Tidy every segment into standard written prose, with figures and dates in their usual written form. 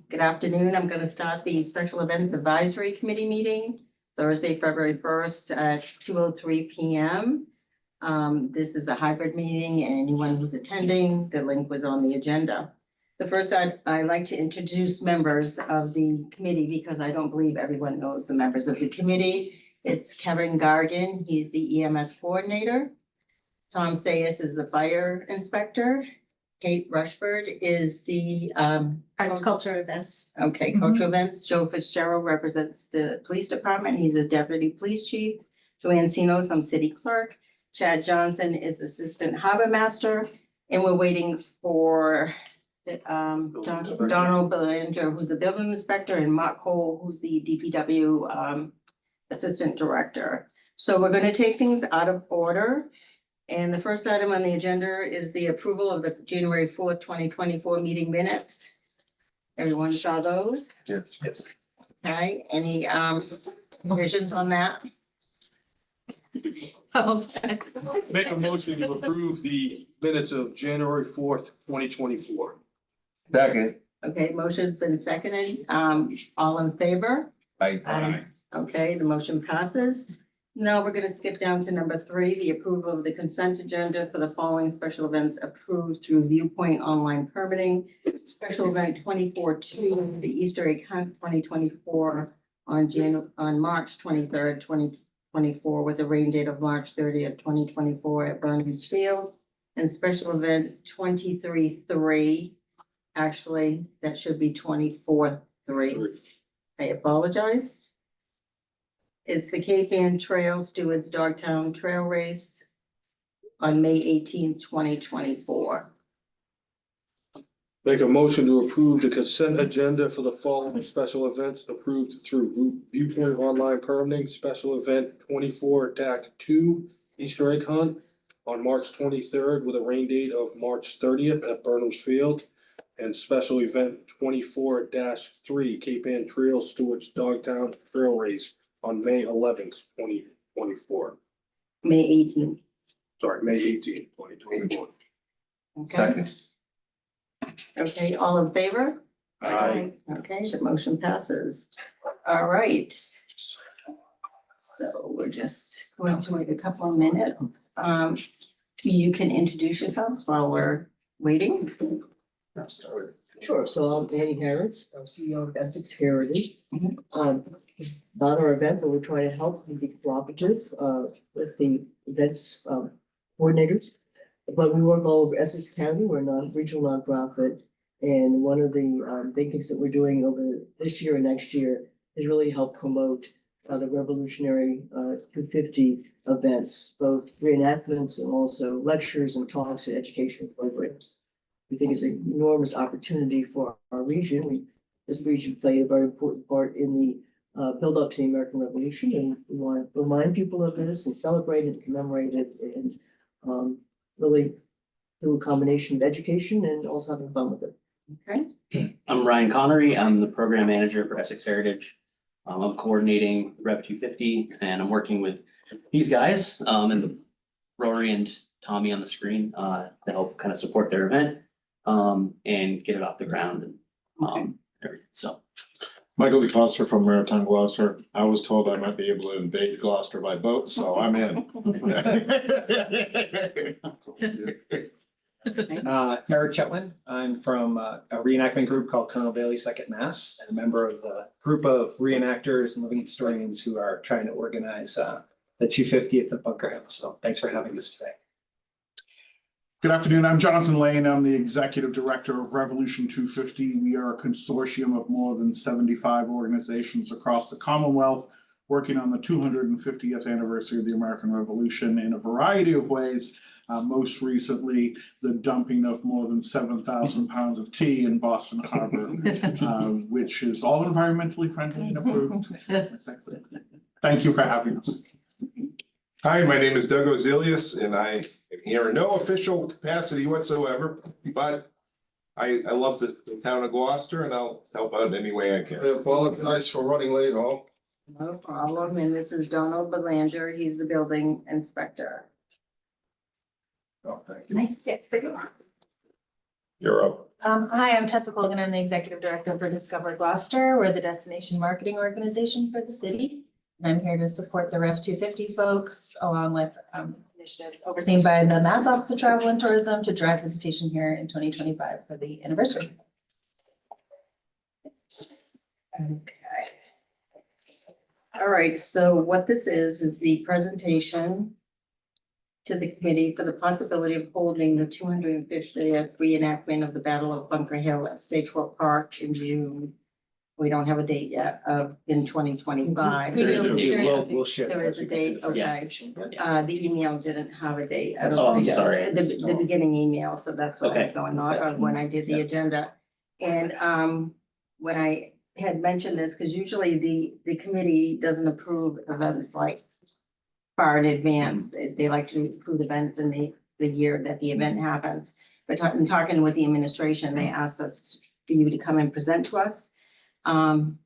Good afternoon. I'm going to start the Special Events Advisory Committee meeting Thursday, February 1st at 2:03 p.m. This is a hybrid meeting, and anyone who's attending, the link was on the agenda. The first, I'd like to introduce members of the committee because I don't believe everyone knows the members of the committee. It's Kevin Gargan, he's the EMS coordinator. Tom Sayers is the fire inspector. Kate Rushford is the Arts, culture, events. Okay, cultural events. Joe Fitzgerald represents the police department. He's the deputy police chief. Joanne Sinos, I'm city clerk. Chad Johnson is assistant harbor master. And we're waiting for Donald Belanger, who's the building inspector, and Mark Cole, who's the DPW assistant director. So we're going to take things out of order. And the first item on the agenda is the approval of the January 4th, 2024 meeting minutes. Everyone saw those? Yes. Okay, any revisions on that? Make a motion to approve the minutes of January 4th, 2024. Second. Okay, motion's been seconded. All in favor? Aye. Okay, the motion passes. Now we're gonna skip down to number 3, the approval of the consent agenda for the following special events approved through Viewpoint Online Permitting. Special event 24-2, the Easter egg hunt 2024 on March 23rd, 2024, with a rain date of March 30th, 2024 at Burnham's Field. And special event 23-3, actually, that should be 24-3. I apologize. It's the Cape Ann Trail Stewart's Dogtown Trail Race on May 18th, 2024. Make a motion to approve the consent agenda for the following special events approved through Viewpoint Online Permitting. Special event 24-2 Easter egg hunt on March 23rd with a rain date of March 30th at Burnham's Field. And special event 24-3 Cape Ann Trail Stewart's Dogtown Trail Race on May 11th, 2024. May 18th. Sorry, May 18th, 2024. Okay. Second. Okay, all in favor? Aye. Okay, the motion passes. All right. So we're just going to wait a couple of minutes. You can introduce yourselves while we're waiting. Sure, so I'm Annie Harris, I'm CEO of Essex Heritage. Mhm. It's not our event, but we're trying to help and be cooperative, with the events, coordinators. But we work all over Essex County, we're a regional nonprofit. And one of the, big things that we're doing over this year and next year is really help promote, the revolutionary, 250 events, both reenactments and also lectures and talks and educational programs. We think it's an enormous opportunity for our region. This region played a very important part in the build up to the American Revolution, and we want to remind people of this and celebrate it, commemorate it, and really do a combination of education and also having fun with it. Okay, I'm Ryan Connery. I'm the program manager for Essex Heritage. I'm coordinating Rev 250, and I'm working with these guys and Rory and Tommy on the screen to help kind of support their event and get it off the ground and everything. So Michael DeCosta from Maritime Gloucester. I was told I might be able to invade Gloucester by boat, so I'm in. Eric Chetwin. I'm from a reenactment group called Colonel Bailey Second Mass, and a member of the group of reenactors and living historians who are trying to organize the 250th of Bunker Hill. So thanks for having us today. Good afternoon. I'm Jonathan Lane. I'm the executive director of Revolution 250. We are a consortium of more than 75 organizations across the Commonwealth working on the 250th anniversary of the American Revolution in a variety of ways. Most recently, the dumping of more than 7,000 pounds of tea in Boston Harbor, which is all environmentally friendly and approved. Thank you for having us. Hi, my name is Doug Ozelius, and I am here in no official capacity whatsoever, but I love the town of Gloucester, and I'll help out any way I can. I apologize for running late, all. no problem. And this is Donald Belanger. He's the building inspector. Oh, thank you. Nice to get. You're up. Hi, I'm Tessa Colgan. I'm the Executive Director for Discover Gloucester. We're the destination marketing organization for the city. And I'm here to support the Rev 250 folks along with initiatives overseen by the Mass Office of Travel and Tourism to drive visitation here in 2025 for the anniversary. Okay. All right, so what this is the presentation to the committee for the possibility of holding the 250th reenactment of the Battle of Bunker Hill at State Fort Park in June. We don't have a date yet in 2025. We do. We'll share. There is a date, okay. The email didn't have a date. I don't Oh, I'm think- sorry. The beginning email, so that's what Okay. was going on when I did the agenda. And when I had mentioned this, because usually the committee doesn't approve events like far in advance. They like to approve events in the year that the event happens. But in talking with the administration, they asked us for you to come and present to us. And,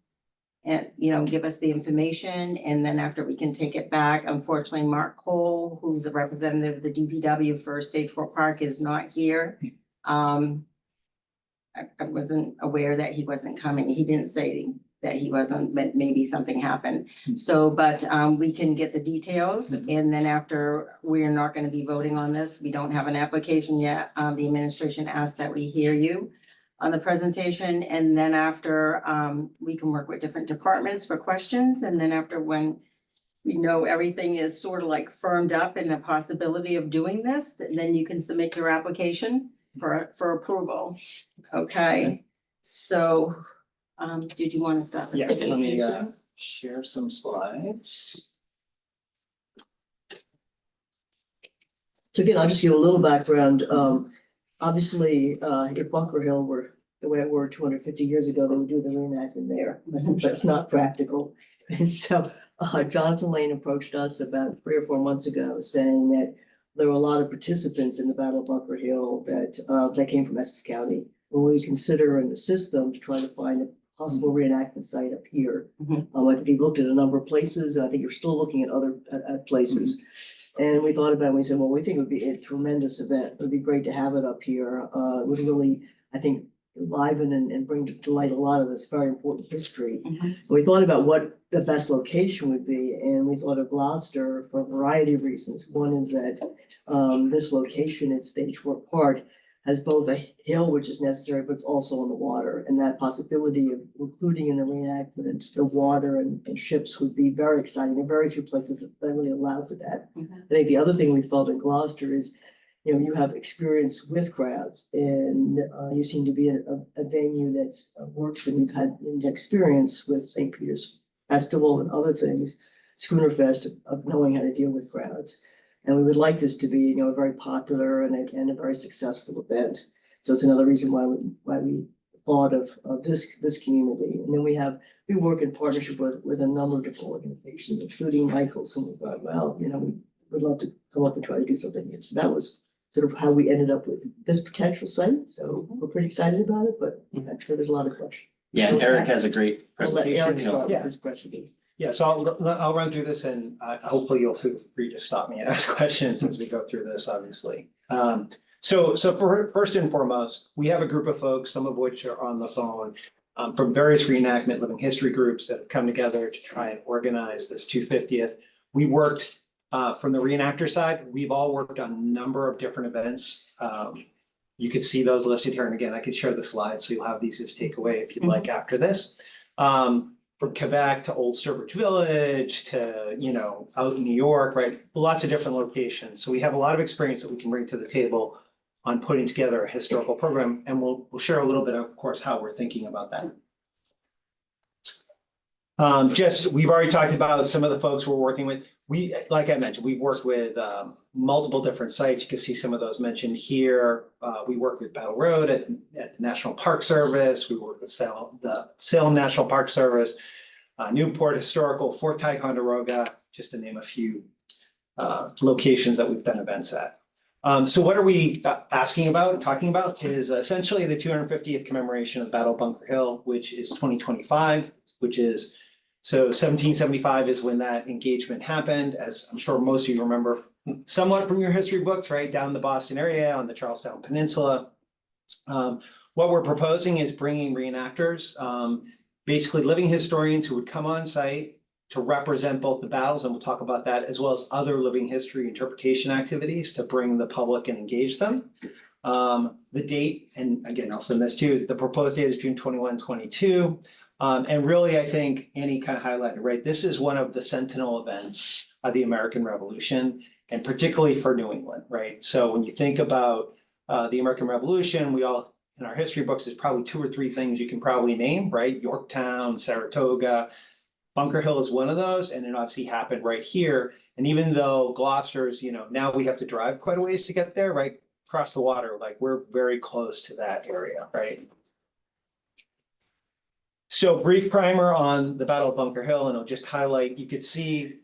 give us the information, and then after we can take it back. Unfortunately, Mark Cole, who's a representative of the DPW for State Fort Park, is not here. I wasn't aware that he wasn't coming. He didn't say that he wasn't, but maybe something happened. So, but we can get the details, and then after, we're not gonna be voting on this. We don't have an application yet. The administration asked that we hear you on the presentation, and then after, we can work with different departments for questions, and then after, when we know everything is sort of like firmed up and the possibility of doing this, then you can submit your application for approval. Okay, so, did you want to start? with Yeah, the let me presentation? share some slides. So again, I'll just give a little background. Obviously, if Bunker Hill were the way it were 250 years ago, they would do the reenactment there. That's not practical. And so Jonathan Lane approached us about 3 or 4 months ago, saying that there were a lot of participants in the Battle of Bunker Hill that came from Essex County. When we consider in the system to try to find a possible reenactment site up here. I think he looked at a number of places. I think you're still looking at other places. And we thought about it, and we said, well, we think it would be a tremendous event. It would be great to have it up here. It would really, I think, enliven and bring to light a lot of this very important history. We thought about what the best location would be, and we thought of Gloucester for a variety of reasons. One is that this location at State Fort Park has both a hill, which is necessary, but it's also on the water. And that possibility of including in the reenactment, the water and ships would be very exciting. There are very few places that really allow for that. I think the other thing we felt in Gloucester is, you have experience with crowds, and you seem to be a venue that's works, and you've had experience with St. Peter's Festival and other things, Schooner Fest, of knowing how to deal with crowds. And we would like this to be, a very popular and a very successful event. So it's another reason why we thought of this community. And then we work in partnership with a number of different organizations, including Michael's, and we thought, well, we would love to come up and try to do something here. So that was sort of how we ended up with this potential site. So we're pretty excited about it, but I'm sure there's a lot of questions. Yeah, and Eric has a great I'll let presentation. Eric you know. start with Yeah. his presentation. Yeah, so I'll run through this, and hopefully you'll feel free to stop me and ask questions as we go through this, obviously. So for first and foremost, we have a group of folks, some of which are on the phone, from various reenactment living history groups that have come together to try and organize this 250th. We worked from the reenactor side. We've all worked on a number of different events. You could see those listed here, and again, I could share the slides, so you'll have these as takeaway if you'd like after this. From Quebec to Old Sturbridge Village to, out in New York, right? Lots of different locations. So we have a lot of experience that we can bring to the table on putting together a historical program, and we'll share a little bit of course, how we're thinking about that. We've already talked about some of the folks we're working with. Like I mentioned, we've worked with multiple different sites. You can see some of those mentioned here. We work with Battle Road at the National Park Service. We work with the Salem National Park Service, Newport Historical, Fort Ticonderoga, just to name a few locations that we've done events at. So what are we talking about is essentially the 250th commemoration of the Battle of Bunker Hill, which is 2025, so 1775 is when that engagement happened, as I'm sure most of you remember somewhat from your history books, right? Down in the Boston area on the Charlestown Peninsula. what we're proposing is bringing reenactors, basically living historians who would come on site to represent both the battles, and we'll talk about that, as well as other living history interpretation activities to bring the public and engage them. The date, and again, I'll send this to you, the proposed date is June 21, 22. And really, I think Annie kind of highlighted, right? This is one of the sentinel events of the American Revolution, and particularly for New England, right? So when you think about the American Revolution, we all, in our history books, there's probably 2 or 3 things you can probably name, right? Yorktown, Saratoga, Bunker Hill is one of those, and it obviously happened right here. And even though Gloucester's, now we have to drive quite a ways to get there, right? Across the water, like we're very close to that area, right? So brief primer on the Battle of Bunker Hill, and I'll just highlight, you could see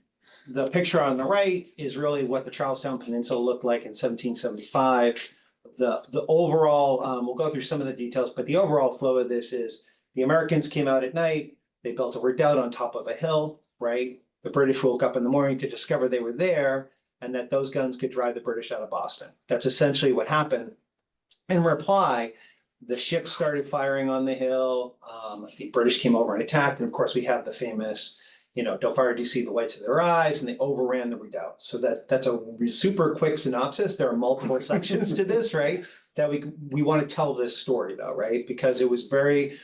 the picture on the right is really what the Charlestown Peninsula looked like in 1775. The overall, we'll go through some of the details, but the overall flow of this is the Americans came out at night, they built a redoubt on top of a hill, right? The British woke up in the morning to discover they were there and that those guns could drive the British out of Boston. That's essentially what happened. In reply, the ships started firing on the hill. The British came over and attacked. And of course, we have the famous, don't fire till you see the whites of their eyes, and they overran the redoubt. So that's a super quick synopsis. There are multiple sections to this, right? That we want to tell this story though, right? Because it was very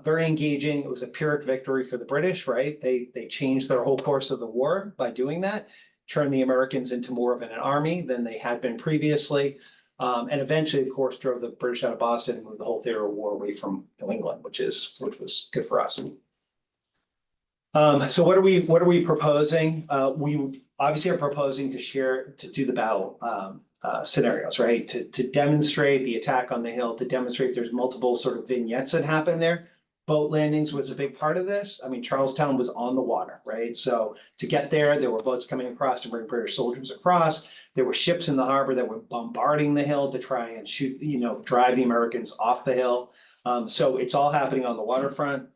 engaging. It was a Pyrrhic victory for the British, right? They changed their whole course of the war by doing that, turned the Americans into more of an army than they had been previously. And eventually, of course, drove the British out of Boston and moved the whole theater of war away from New England, which was good for us. So what are we proposing? We obviously are proposing to do the battle scenarios, right? To demonstrate the attack on the hill, to demonstrate there's multiple sort of vignettes that happen there. Boat landings was a big part of this. I mean, Charlestown was on the water, right? So to get there were boats coming across to bring British soldiers across. There were ships in the harbor that were bombarding the hill to try and shoot, drive the Americans off the hill. So it's all happening on the waterfront.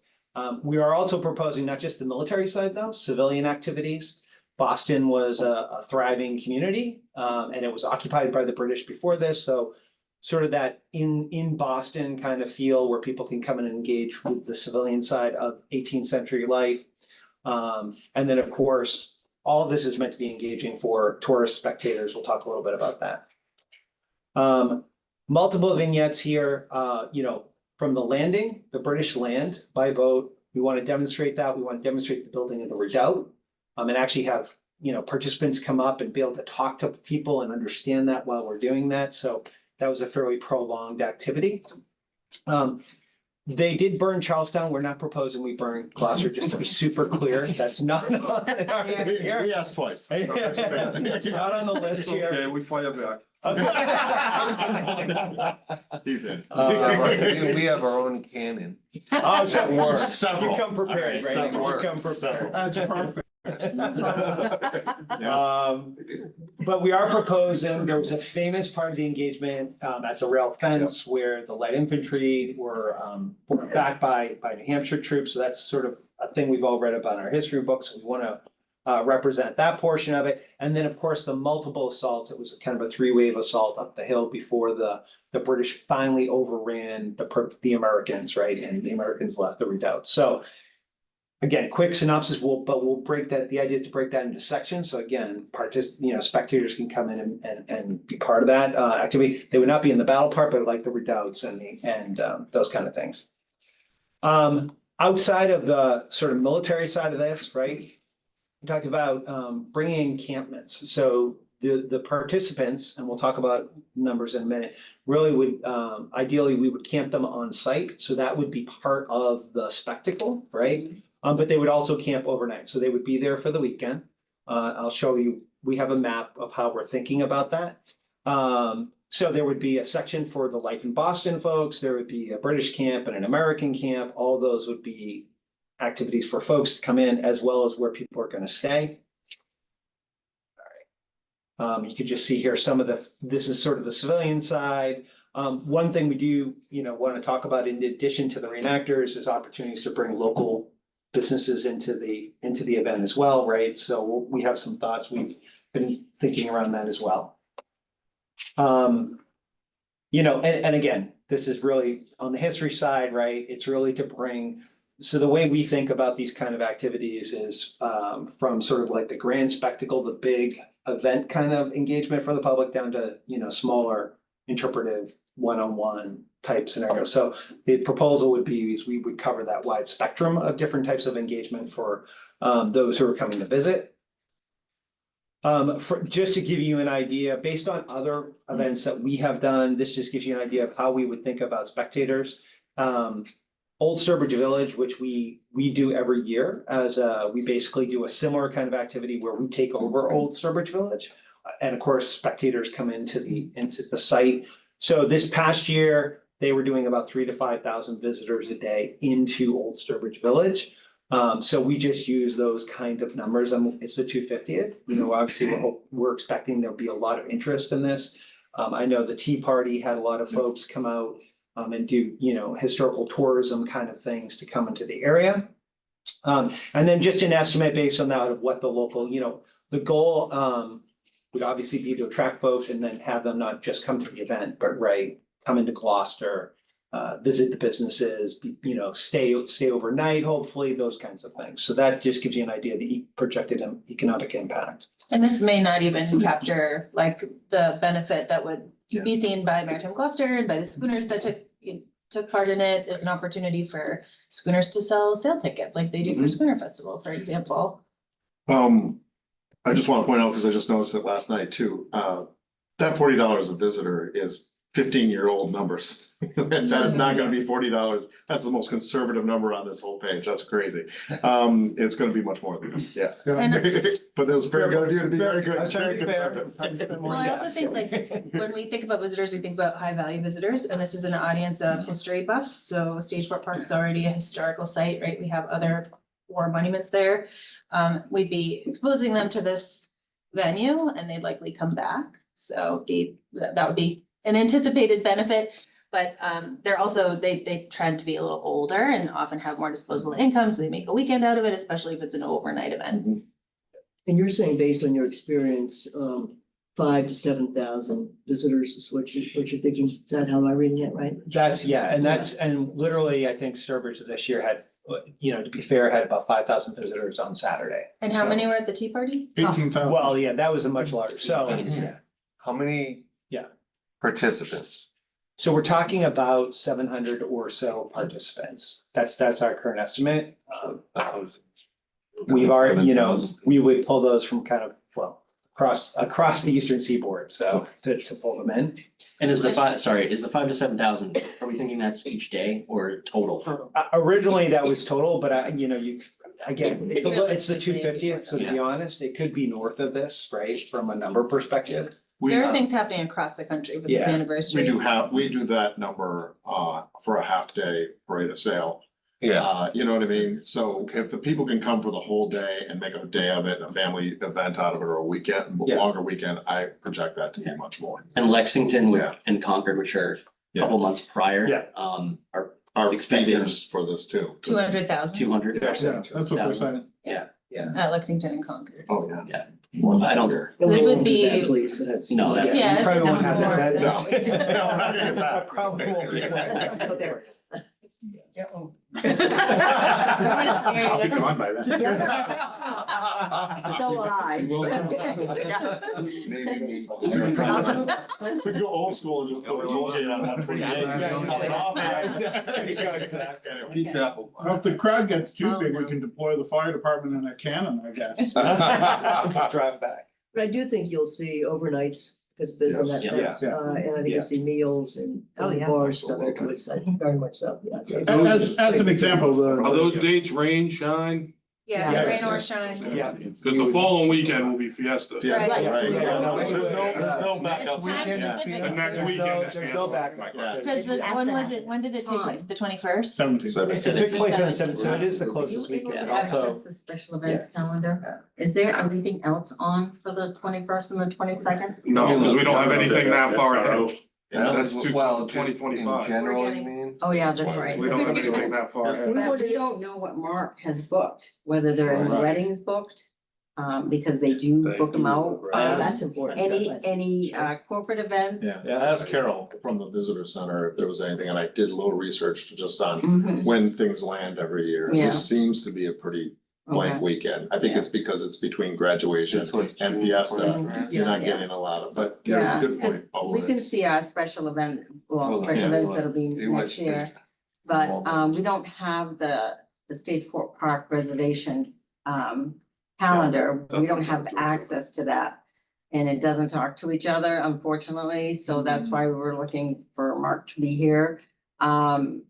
We are also proposing not just the military side though, civilian activities. Boston was a thriving community, and it was occupied by the British before this. So sort of that in Boston kind of feel where people can come in and engage with the civilian side of 18th century life. And then of course, all of this is meant to be engaging for tourist spectators. We'll talk a little bit about that. Multiple vignettes here, from the landing, the British land by boat. We want to demonstrate that. We want to demonstrate the building of the redoubt, and actually have, participants come up and be able to talk to people and understand that while we're doing that. So that was a fairly prolonged activity. They did burn Charlestown. We're not proposing we burn Gloucester, just to be super clear. That's not on our here. We asked twice. Not on the list here. Okay, we fire back. He's in. We have our own cannon. Oh, so Works. you come prepared, right? Several. You come prepared. That's perfect. But we are proposing, there was a famous part of the engagement at the rail fence where the light infantry were backed by New Hampshire troops. So that's sort of a thing we've all read about in our history books. We want to represent that portion of it. And then, of course, the multiple assaults. It was kind of a 3-wave assault up the hill before the British finally overran the Americans, right? And the Americans left the redoubt. So again, quick synopsis, but we'll break that. The idea is to break that into sections. So again, spectators can come in and be part of that activity. They would not be in the battle part, but like the redoubts and those kind of things. Outside of the sort of military side of this, right? We talked about bringing encampments. So the participants, and we'll talk about numbers in a minute, really would ideally we would camp them on site. So that would be part of the spectacle, right? But they would also camp overnight. So they would be there for the weekend. I'll show you, we have a map of how we're thinking about that. So there would be a section for the Life in Boston folks. There would be a British camp and an American camp. All those would be activities for folks to come in, as well as where people are going to stay. All right. You can just see here some of this is sort of the civilian side. One thing we do, want to talk about in addition to the reenactors is opportunities to bring local businesses into the event as well, right? So we have some thoughts. We've been thinking around that as well. And again, this is really on the history side, right? It's really to bring, so the way we think about these kind of activities is from sort of like the grand spectacle, the big event kind of engagement for the public down to, you know, smaller interpretive one-on-one type scenario. So the proposal would be is we would cover that wide spectrum of different types of engagement for those who are coming to visit. Just to give you an idea, based on other events that we have done, this just gives you an idea of how we would think about spectators. Old Sturbridge Village, which we do every year as we basically do a similar kind of activity where we take over Old Sturbridge Village. And of course, spectators come into the site. So this past year, they were doing about 3,000 to 5,000 visitors a day into Old Sturbridge Village. So we just use those kind of numbers. It's the 250th. You know, obviously we're expecting there'll be a lot of interest in this. I know the Tea Party had a lot of folks come out and do, you know, historical tourism kind of things to come into the area. And then just an estimate based on that of what the local, you know, the goal would obviously be to attract folks and then have them not just come to the event, but come into Gloucester, visit the businesses, you know, stay overnight, hopefully, those kinds of things. So that just gives you an idea of the projected economic impact. And this may not even capture like the benefit that would be seen by Maritime Gloucester and by the schooners that took part in it. There's an opportunity for schooners to sell sale tickets like they do for Schooner Festival, for example. I just want to point out, because I just noticed it last night too, that $40 a visitor is 15-year-old numbers. That is not gonna be $40. That's the most conservative number on this whole page. That's crazy. It's gonna be much more than that, yeah. But that was very good of you to be very good. Very conservative. Well, I also think like when we think about visitors, we think about high value visitors, and this is an audience of history buffs. So Stagefort Park is already a historical site, right? We have other war monuments there. We'd be exposing them to this venue and they'd likely come back. So that would be an anticipated benefit, but they're also, they trend to be a little older and often have more disposable income, so they make a weekend out of it, especially if it's an overnight event. And you're saying based on your experience, 5,000 to 7,000 visitors is what you're thinking? Is that how I'm reading it, right? And literally, I think Sturbridge this year had, you know, to be fair, had about 5,000 visitors on Saturday. And how So- many were at the Tea Party? 18,000. Well, yeah, that was a much larger, so, yeah. How many? Yeah. Participants? So we're talking about 700 or so participants. That's our current estimate. We've already, you know, we would pull those from kind of, well, across the eastern seaboard, so to pull them in. And is the 5 to 7,000, are we thinking that's each day or total? Originally, that was total, but you know, again, it's the 250th, so to be honest, it could be north of this, right, from a number perspective. There are things happening across the country for this Yeah. anniversary. We do that number for a half day parade of sale. Yeah. You know what I mean? So if the people can come for the whole day and make a day of it, a family event out of it, or a weekend, Yeah. longer weekend, I project that to be much more. And Lexington Yeah. and Concord, which are a Yeah. couple months prior. Yeah. Are Our Expected. figures for this too. 200,000 200. Yeah. Yeah, that's what they're saying. at Lexington and Concord. Oh, yeah. Well, I don't, This would be- Please, so that's. No, that- Yeah, You probably it's won't have more that. than- No, no, we're not gonna get that. I probably won't be Oh, there. I'll be gone by then. So will I. We go old school and just put a DJ on that. Peace out. Well, if the crowd gets too big, we can deploy the fire department in a cannon, I guess. Just drive back. But I do think you'll see overnights because based on that, Yes. that's, and I think Yeah. you'll see meals and Oh, yeah. bars, stuff like that, very much so, yeah. As an example, Are those dates rain, shine? Yeah, Yes. rain or shine. Yeah. Because the following weekend will be Fiesta. Yes, Right. right. Yeah, no, There's no backup. It's time specific. And next There's weekend. no- is there's no canceled. backup. Yeah. Because when did it take place? The 21st? 17. It took place on the 7th, so it is the closest Are you able weekend. to access Also, the special events calendar? Is there anything else on for the 21st and the 22nd? No, because we don't have anything that far ahead. That's Well, just 2025. In general, you We're mean? Oh, yeah, that's right. We don't have anything that far ahead. But we don't know what Mark has booked, whether there are Right. weddings booked. because they do They book them do, out. right. That's important. Any corporate events. Yeah, I asked Carol from the visitor center if there was anything, and I did a little research just on Mhm. when things land every year. Yeah. This seems to be a pretty blank Okay. weekend. I think it's because it's between graduation That's what and June Fiesta. 20th. You're not Yeah. getting a lot of, but Yeah, good point. We can see our special event, well, Well, special yeah, events well, that'll be it was next year. big. But Well, we don't have the State Fort Park reservation calendar. We don't have access to that. And it doesn't talk to each other, unfortunately, so that's why we were looking for Mark to be here. On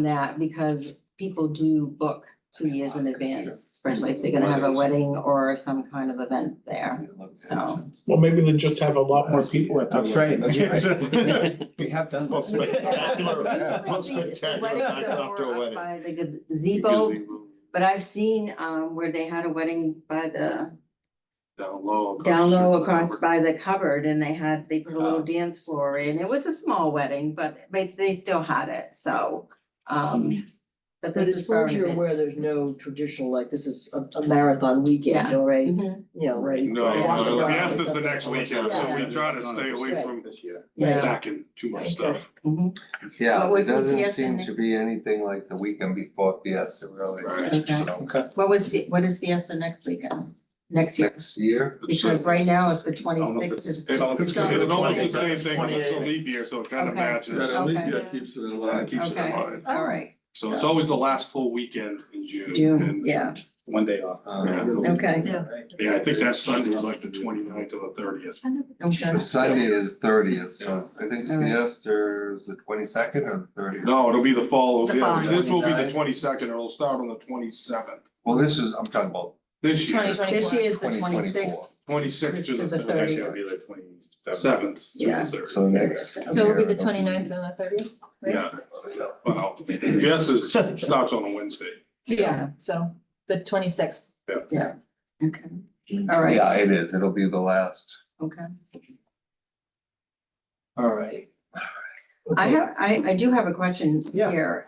that, because people do book 2 years in advance, especially if they're gonna have a wedding or some kind of event there. So. Well, maybe they just have a lot more people at the. That's right. That's right. We have done. Well, this. spectacular. Usually Well, the spectacular weddings backed are up to a more up wedding. by the gazebo, but I've seen where they had a wedding by the down low across by the cupboard, and they put a little dance floor in. It was a small wedding, but they still had it, so. But But this as is far for as you're events. aware, there's no traditional, like, this is a marathon weekend, Yeah. all right, Mhm. you know, right? No, Yeah. no, Yeah. Fiesta's the next weekend, so we try to stay away from Yeah. stacking too much stuff. Mhm. Yeah, What there would doesn't Fiesta seem ne- to be anything like the weekend before Fiesta, really. Right. Okay. So, Okay. What is Fiesta next weekend? Next year? Next year, Because right now it's the 26th. It's almost the same thing, but it's a leap year, so it kind of Okay. matches. Okay. keeps it Yeah, it keeps it in Okay. line. All right, So it's always the last full weekend in June. June, and- yeah, One day off. okay, Yeah, I think that Sunday is like the 29th or the 30th. okay. The Sunday is 30th, so I think All right. Fiesta is the 22nd or the 30th. No, it'll be the fall, The yeah, following. this will be the 29th. 22nd, it'll start on the 27th. Well, this is, I'm talking about, This year, 2024. This year is the 2024. 26th. 26th To is the the 30th. 7th. Yeah. so next. So it'll be the 29th and the 30th? right? Yeah, well, Fiesta starts on a Wednesday. Yeah, so the 26th. Yeah, okay, All right. Yeah, it is, it'll be the last. okay. All right. I do have a question Yeah. here,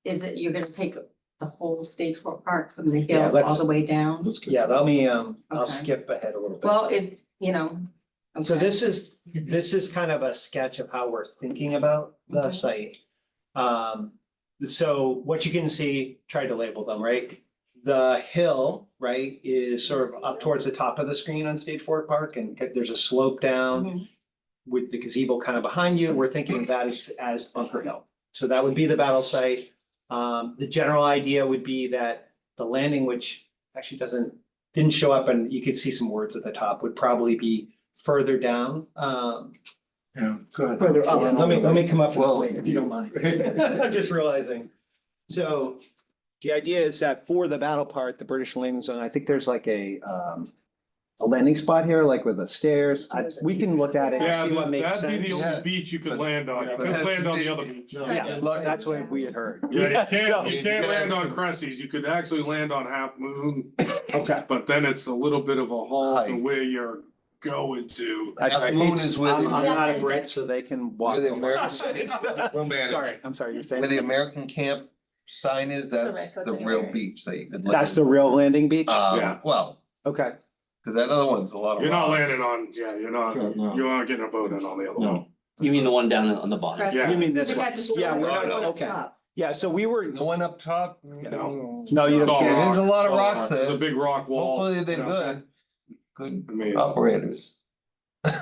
is it, you're gonna take the whole State Fort Park from the Yeah, hill all let's- the way down? That's good. Yeah, let me, I'll Okay. skip ahead a little bit. Well, it, you know. So okay. this is kind of a sketch of how we're thinking about the Okay. site. So what you can see, try to label them, right? The hill, right, is sort of up towards the top of the screen on State Fort Park, and there's a slope down Mhm. with the gazebo kind of behind you. We're thinking of that as Bunker Hill. So that would be the battle site. The general idea would be that the landing, which actually didn't show up, and you could see some words at the top, would probably be further down. Yeah, go ahead. Further up. Let me come up with a Well- point, if you don't mind. I'm just realizing. So the idea is that for the battle part, the British landing zone, I think there's like a landing spot here, like with the stairs. We can look at it and Yeah, see what makes that'd be sense. the only beach you could land on, you Yeah, could but land on the that's- other beach. Yeah, that's what we had heard. Yeah, you so- can't land on Cressy's, you could actually land on Half Moon, Okay, but then it's a little bit of a haul to Hike. where you're going to. that's Half right. Moon It's- is where I'm the- not a Brit, so they can walk. Where the over. American, We'll manage. Sorry, I'm sorry, you're saying. where the American camp sign is, the that's Redcoats the anyway, real right? beach that you could. land. That's the real landing beach? Yeah. Well, Okay, cause that other one's a lot of. You're not rocks. landing on, yeah, you're not, No. you aren't getting a boat in on the other No. one. You mean the one down on the bottom? Crest- Yeah. you mean this It one? got destroyed. Yeah, we're not, No, no. okay. Yeah, so we were, The one up top? No. no, you It's don't all care. rock. There's a lot of It's all rocks There's a there. big rock wall. Hopefully they're Yeah. good, I mean, good operators.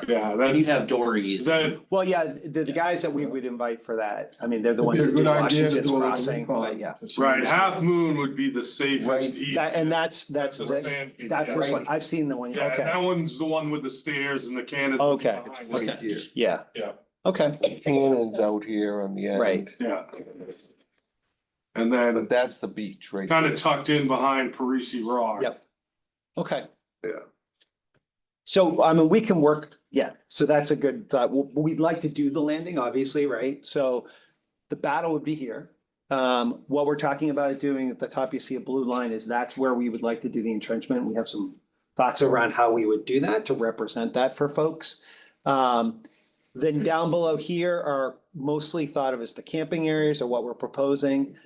yeah, And you that's, have dories. is that, Well, yeah, the guys that we would invite for that, I mean, they're the ones It'd that be a do good idea to Washington's do a little Crossing, recon. but yeah. right, Half Moon would be the Right. safest. easiest. And that's the this, sand beach, that's yeah. this one, I've seen the one, Yeah, and okay, that one's the one with the stairs and the cannons. Okay, behind it. Right here. yeah. Yeah. Okay, Cannons out here on the end. Right. Yeah. And then But that's the beach right kind there. of tucked in behind Parisi Rock. Yep. okay. Yeah. So, I mean, we can work, yeah, so that's a good, we'd like to do the landing, obviously, right? So the battle would be here. What we're talking about doing at the top, you see a blue line, is that's where we would like to do the entrenchment. We have some thoughts around how we would do that to represent that for folks. Then down below here are mostly thought of as the camping areas or what we're proposing.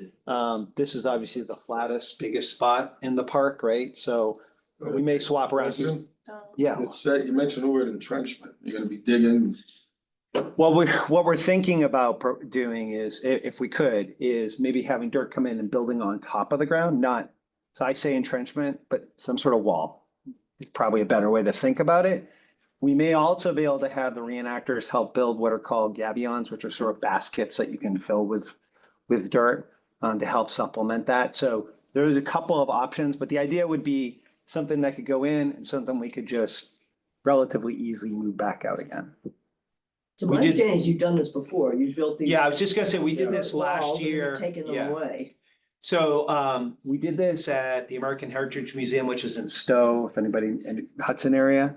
This is obviously the flattest, biggest spot in the park, right? So we may swap around. Question? Yeah. It's you mentioned the word entrenchment. You're gonna be digging. Well, what we're thinking about doing is, if we could, is maybe having dirt come in and building on top of the ground, not, so I say entrenchment, but some sort of wall. It's probably a better way to think about it. We may also be able to have the reenactors help build what are called gabions, which are sort of baskets that you can fill with dirt to help supplement that. So there's a couple of options, but the idea would be something that could go in and something we could just relatively easily move back out again. So We my did- understanding is you've done this before. You built these. Yeah, I was just gonna say, we did this last walls and you've year. Taken them Yeah. away. So we did this at the American Heritage Museum, which is in Stowe, if anybody in the Hudson area.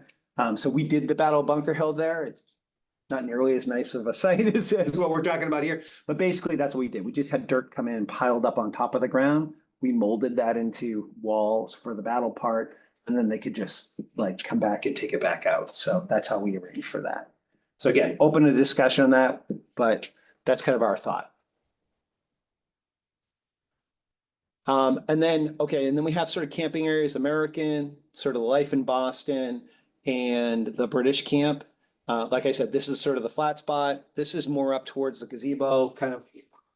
So we did the Battle of Bunker Hill there. It's not nearly as nice of a site as what we're talking about here, but basically that's what we did. We just had dirt come in piled up on top of the ground. We molded that into walls for the battle part, and then they could just like come back and take it back out. So that's how we arranged for that. So again, open to discussion on that, but that's kind of our thought. And then we have sort of camping areas, American, sort of life in Boston, and the British camp. Like I said, this is sort of the flat spot. This is more up towards the gazebo, kind of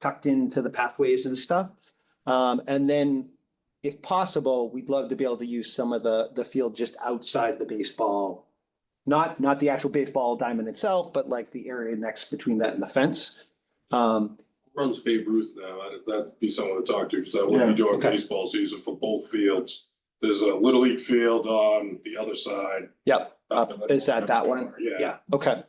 tucked into the pathways and stuff. And then if possible, we'd love to be able to use some of the field just outside the baseball, not the actual baseball diamond itself, but like the area next between that and the fence. Runs Babe Ruth now. That'd be someone to talk to, because that would be doing Okay. baseball season for both fields. There's a Little League field on the other side. Yep, is that one? Yeah. Yeah, okay.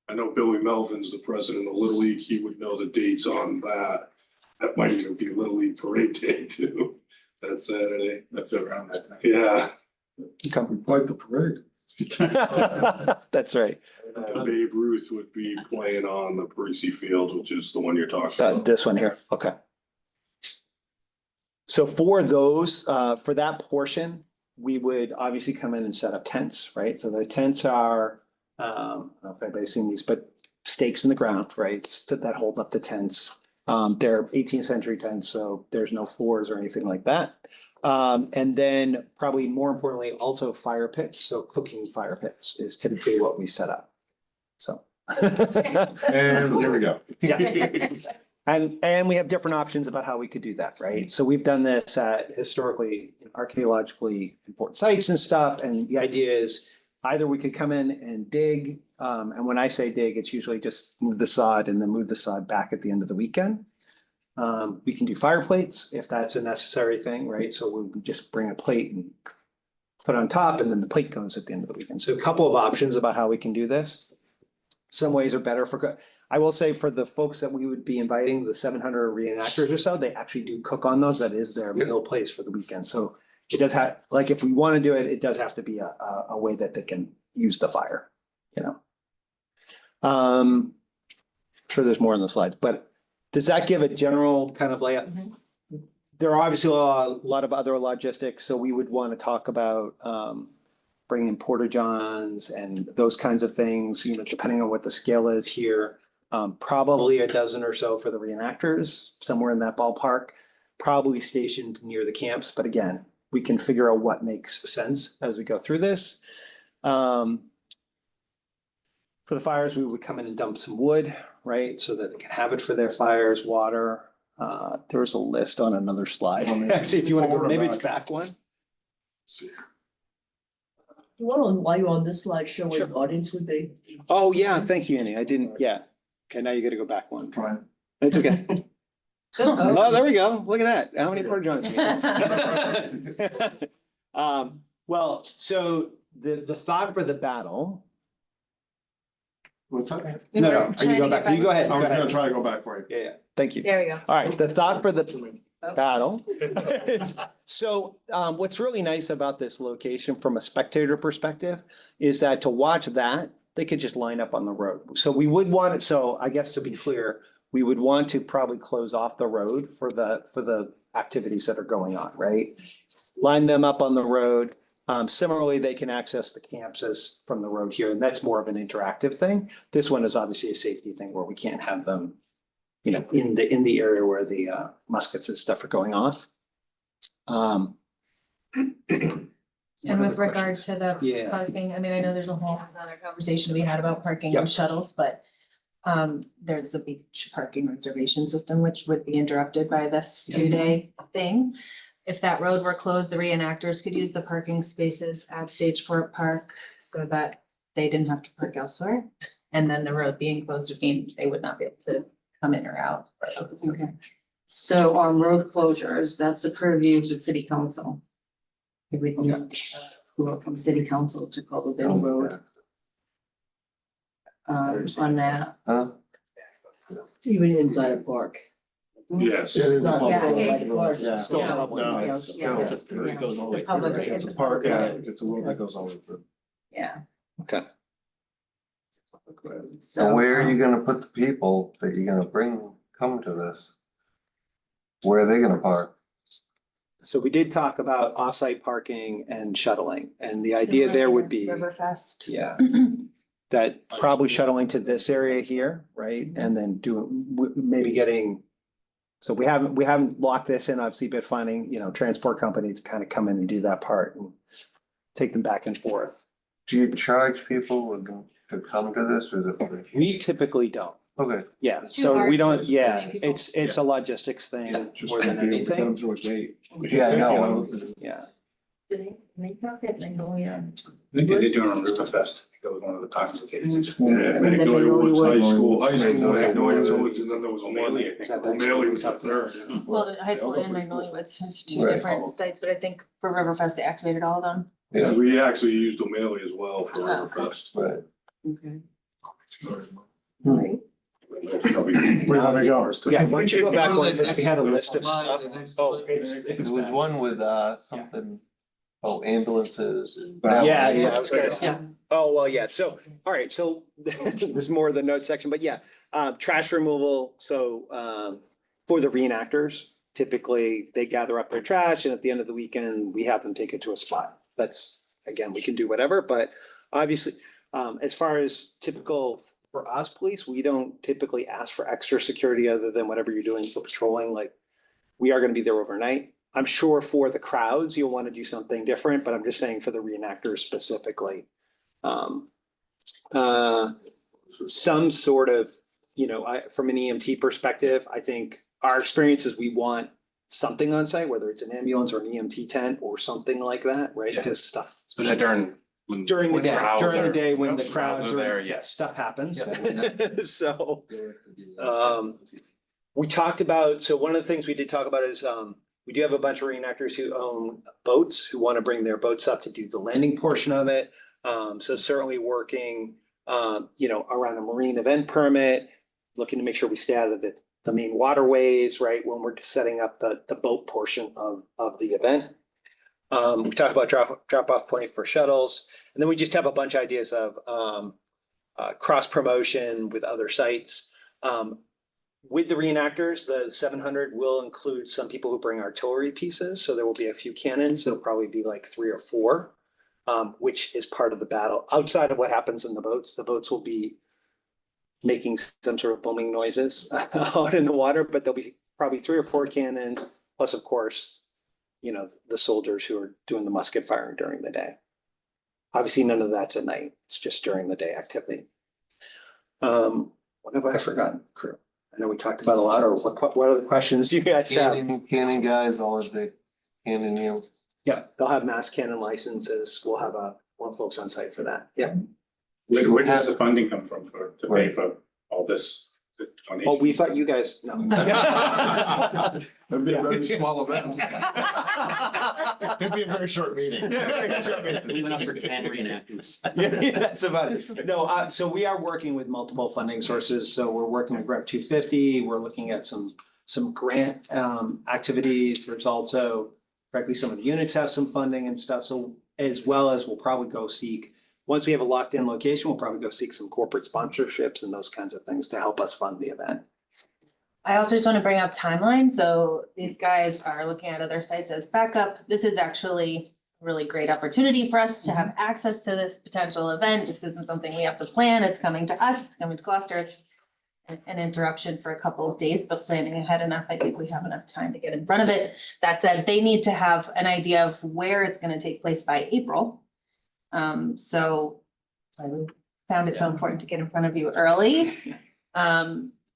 I know Billy Melvin's the president of Little League. He would know the dates on that. That might even be Little League Parade Day too, that Saturday. That's around that time. Yeah. Okay. Quite the parade. That's right. Babe Ruth would be playing on the Parisi Field, which is the one you're talking about. This one here, okay. So for those, for that portion, we would obviously come in and set up tents, right? So the tents are, I don't know if anybody's seen these, but stakes in the ground, right? That hold up the tents. They're 18th century tents, so there's no floors or anything like that. And then probably more importantly, also fire pits. So cooking fire pits is typically what we set up. So. And here we go. Yeah. And we have different options about how we could do that, right? So we've done this at historically archaeologically important sites and stuff. And the idea is either we could come in and dig. And when I say dig, it's usually just move the sod and then move the sod back at the end of the weekend. We can do fire plates if that's a necessary thing, right? So we'll just bring a plate and put on top, and then the plate goes at the end of the weekend. So a couple of options about how we can do this. Some ways are better I will say for the folks that we would be inviting, the 700 reenactors or so, they actually do cook on those. That is their meal place for the weekend. So it does have, like, if we want to do it, it does have to be a way that they can use the fire, you know? I'm sure there's more on the slides, but does that give a general kind of layout? There are obviously a lot of other logistics, so we would want to talk about bringing in porta-johns and those kinds of things, you know, depending on what the scale is here. Probably a dozen or so for the reenactors, somewhere in that ballpark, probably stationed near the camps. But again, we can figure out what makes sense as we go through this. For the fires, we would come in and dump some wood, right? So that they can have it for their fires, water. There's a list on another slide. Actually, if you want to go, maybe it's back one. See. You want to, while you're on this slide, show where the audience would be? Oh, yeah, thank you, Annie. I didn't, yeah. Okay, now you gotta go back one. Try it. It's okay. Oh, there we go. Look at that. How many porta johns? Well, so the thought for the battle. What's that? No, you go back. You go ahead. I was Go gonna ahead. try to go back for you. Yeah, thank you. There we go. All right, the thought for the battle. So what's really nice about this location from a spectator perspective is that to watch that, they could just line up on the road. So we would want it, so I guess to be clear, we would want to probably close off the road for the activities that are going on, right? Line them up on the road. Similarly, they can access the campuses from the road here, and that's more of an interactive thing. This one is obviously a safety thing where we can't have them, you know, in the area where the muskets and stuff are going off. And with regard to the Yeah. parking, I mean, I know there's a whole other conversation we had about parking Yep. and shuttles, but there's the beach parking reservation system, which would be interrupted by this Yeah. 2-day thing. If that road were closed, the reenactors could use the parking spaces at Stage Fort Park so that they didn't have to park elsewhere. And then the road being closed would mean they would not be able to come in or out. Okay. So on road closures, that's the purview of the city council. If we need who from city council to close any road. On that. Huh? Even inside a park. Yes. It is a Not- public Yeah, road. it- Park. Yeah. Still Yeah. public. No, it's, Yeah. no, It goes all the way The public- through, right? it's a park, yeah, it's a road that goes all the way through. Yeah. Okay. So where are you gonna put the people that you're gonna bring, come to this? Where are they gonna park? So we did talk about off-site parking and shuttling, and the idea there would be, Riverfest. yeah, that probably shuttling to this area here, right? And then maybe getting, so we haven't locked this in, obviously, but finding, you know, transport company to kind of come in and do that part and take them back and forth. Do you charge people to come to this or is it free? We typically don't. Okay, Yeah, Too so hard we for don't, too yeah, many people. it's a logistics thing Just more than be able to get them anything. through a gate. yeah, I know. Yeah. They talk at Magnolia. They did do it on Riverfest. That was one of the times occasions. Yeah, And then Magnolia Woods High School, Magnolia Magnolia Woods. Woods, and then there was one, Is that the high O'Malley school? was the third. Well, the high school and Magnolia Woods, there's two Right. different sites, but I think for Riverfest, they activated all of them. Yeah, We actually used O'Malley as well for Oh. Riverfest. right. Okay. Right. Where are they going? Yeah, why don't you go back one, because we had a list of stuff. Oh, it's There was one with something, oh, ambulances and. Yeah, I was gonna say. Yeah. Oh, well, yeah, so, all right, so this is more of the notes section, but yeah, trash removal, so for the reenactors, typically they gather up their trash and at the end of the weekend, we have them take it to a spot. That's, again, we can do whatever, but obviously, as far as typical for us police, we don't typically ask for extra security other than whatever you're doing for patrolling, like we are gonna be there overnight. I'm sure for the crowds, you'll want to do something different, but I'm just saying for the reenactors specifically. Some sort of, you know, from an EMT perspective, I think our experience is we want something on site, whether it's an ambulance or an EMT tent or something like that, right? Yeah. Because stuff. Especially during During the day, when the Yep, crowds are there, yeah, yes. stuff happens. Yeah. So, we talked about, so one of the things we did talk about is, we do have a bunch of reenactors who own boats, who want to bring their boats up to do the landing portion of it. So certainly working, you know, around a marine event permit, looking to make sure we stay out of the main waterways, right, when we're setting up the boat portion of the event. We talked about drop off point for shuttles, and then we just have a bunch of ideas of cross promotion with other sites. With the reenactors, the 700 will include some people who bring artillery pieces, so there will be a few cannons. There'll probably be like 3 or 4, which is part of the battle. Outside of what happens in the boats will be making some sort of booming noises out in the water, but there'll be probably 3 or 4 cannons, plus of course, you know, the soldiers who are doing the musket firing during the day. Obviously, none of that's at night. It's just during the day activity. What have I forgotten, crew? I know we talked about a lot, or what other questions do you guys have? Cannon guys, all of the cannon, you know. Yeah, they'll have mass cannon licenses. We'll have more folks on site for that. Yeah. Where does the funding come from to pay for all this? Oh, we thought you guys, no. It'd be a very small event. It'd be a very short meeting. Even up for 10 reenactors. Yeah, that's about it. No, so we are working with multiple funding sources. So we're working with Rev 250. We're looking at some grant activities. There's also, frankly, some of the units have some funding and stuff. So as well as we'll probably go seek, once we have a locked in location, we'll probably go seek some corporate sponsorships and those kinds of things to help us fund the event. I also just want to bring up timeline. So these guys are looking at other sites as backup. This is actually really great opportunity for us to have access to this potential event. This isn't something we have to plan. It's coming to us, it's coming to Gloucester. It's an interruption for a couple of days, but planning ahead enough, I think we have enough time to get in front of it. That said, they need to have an idea of where it's gonna take place by April. So I found it so important to get in front of you early.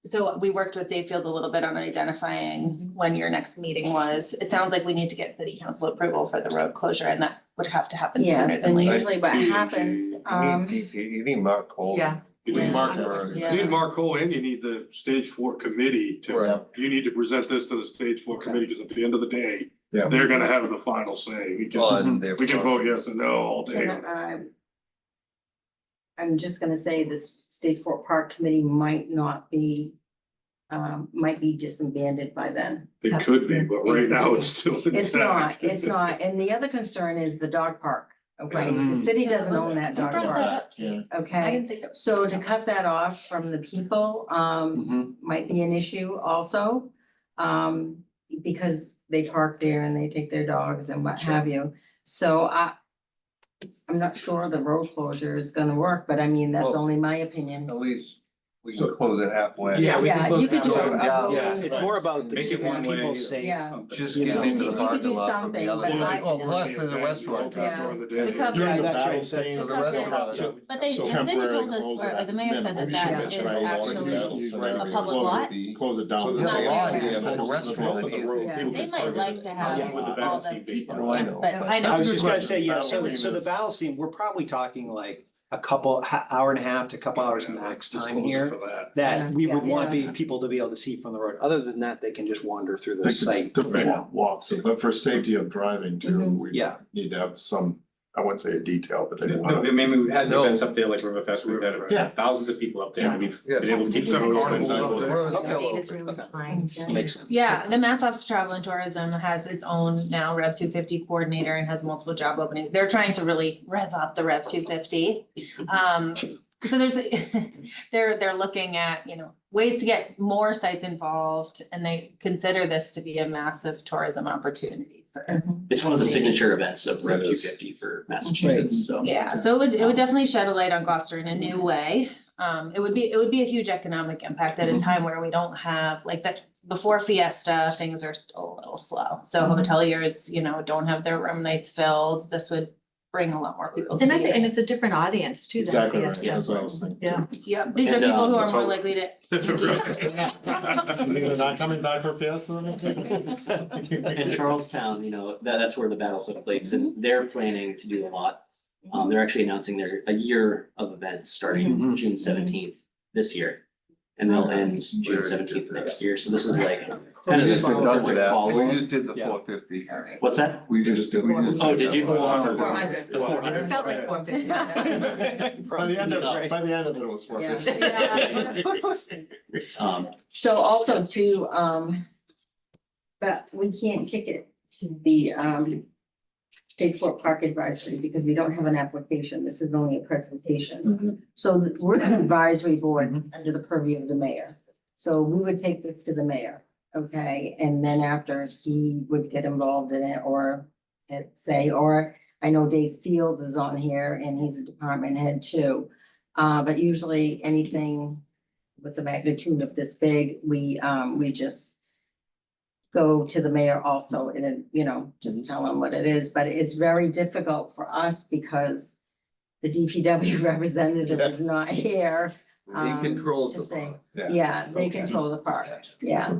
So we worked with Dave Fields a little bit on identifying when your next meeting was. It sounds like we need to get city council approval for the road closure, and that would have to happen sooner Yes, than and later. usually what happens, You need Mark Cole. yeah. You need Mark, Yeah. you need Mark Cole and you need the stage 4 committee Right. you need to present this to the stage 4 committee, because at the end of the day, Yeah. they're gonna have the final say. We On can, their we can vote yes and no all day. And, I'm just gonna say this stage 4 park committee might be disbanded by then. It could be, but right now it's still It's not, intact. it's not. And the other concern is the dog park, okay? The Mhm. city doesn't own that You dog brought that park, up, Kate. I okay? didn't think of. So to cut that off from the people, Mhm. might be an issue also. Because they park there and they take their dogs and what have you. So I'm not sure the road closure is gonna work, but I mean, that's Well- only my opinion. At least we can close it halfway. Yeah, we can Yeah, close you could do down. a Yeah, rolling- Yeah, it's more about Make it keeping one way. people safe. Yeah. Just You get know, into you the could parking do lot from something, the other but side. I- Well, plus there's a restaurant. Yeah. During the We day. covered- During the that's battle right, scene. So the Covered. restaurant. But they, So the city temporary told us, close or it. the mayor said that Maybe that should is mention all actually the a public lot. Close it down. So It's not the lot there. is, but the restaurant is. Yeah. They might like to have Yeah, with the all battle the scene people, being- Oh, I yeah, know. but I I know. was just gonna question. say, yeah, Battle so, scene so the is- battle scene, we're probably talking like a couple, hour and a half to a couple hours max Just time close it here. for that. That we would want Yeah. people to be able to see from the road. Other than that, they can just wander through They the could site. still you know. walk through, but for safety of driving too, Mhm. we Yeah. need to have some, I wouldn't say a detail, but they No, want I to. mean, we've had No. events up there like Riverfest, we've Yeah. had thousands of people up there, and we've Yeah. been able to keep Some them carnivals up open. there. Okay. Makes sense. Yeah, the Mass Office of Travel and Tourism has its own now Rev 250 coordinator and has multiple job openings. They're trying to really rev up the Rev 250. So there's, they're looking at, ways to get more sites involved, and they consider this to be a massive tourism opportunity for. It's one of the signature events of Rev It is. 250 for Massachusetts, so. Yeah, so it would definitely shed a light on Gloucester in a new way. It would be a huge economic impact at a time where we don't have, like, before Fiesta, things are still a little slow. So hoteliers, don't have their room nights filled. This would bring a lot more people to And the and event. it's a different audience too. than Exactly right, Fiesta. that's what I was thinking. Yeah. Yeah, these are And, people who are that's more all- likely to engage. You're not coming back for Fiesta? In Charlestown, that's where the battle took place, and they're planning to do a lot. They're actually announcing a year of events starting June 17th this year. And they'll end June 17th next year, so this is like kind of We the just got done with that. follow-up. We just did the Yeah. 450. What's that? We just did. Oh, did you? 400. 400. It felt like 450. By the end of it, it was 450. Um, So also to, but we can't kick it to the, State Fort Park Advisory because we don't have an application. This is only a presentation. So we're an advisory board under the purview of the mayor. So we would take this to the mayor, okay? And then after he would get involved in it or I know Dave Fields is on here and he's a department head too. But usually anything with the magnitude of this big, we just go to the mayor also and, just tell him what it is, but it's very difficult for us because the DPW representative is not here. He controls to the say- park. Yeah, they control the park, yeah.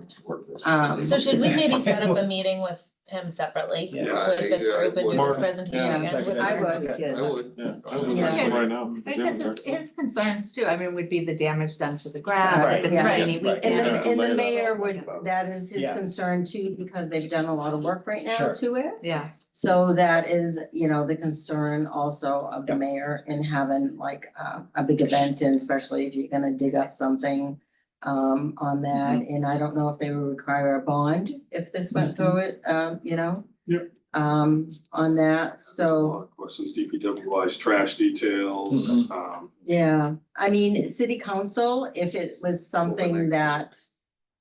So should we maybe set up a meeting with him separately Yes. with this group and do this Mark, presentation yeah. again? I would. I would. Yeah, I would text him right now. Because his concerns too, would be the damage done to the grass, Right. if it's a Yeah. rainy Right. And weekend. the mayor would, that is his Yeah. concern too, because they've done a lot of work right now Sure. to it. Yeah. So that is, the concern also of the mayor in having like a big event and especially if you're gonna dig up something on that. And I don't know if they would require a bond if this went through it, Yep. on that, A so, lot of questions, DPW wise, trash details, yeah. I mean, city council, if it was something that,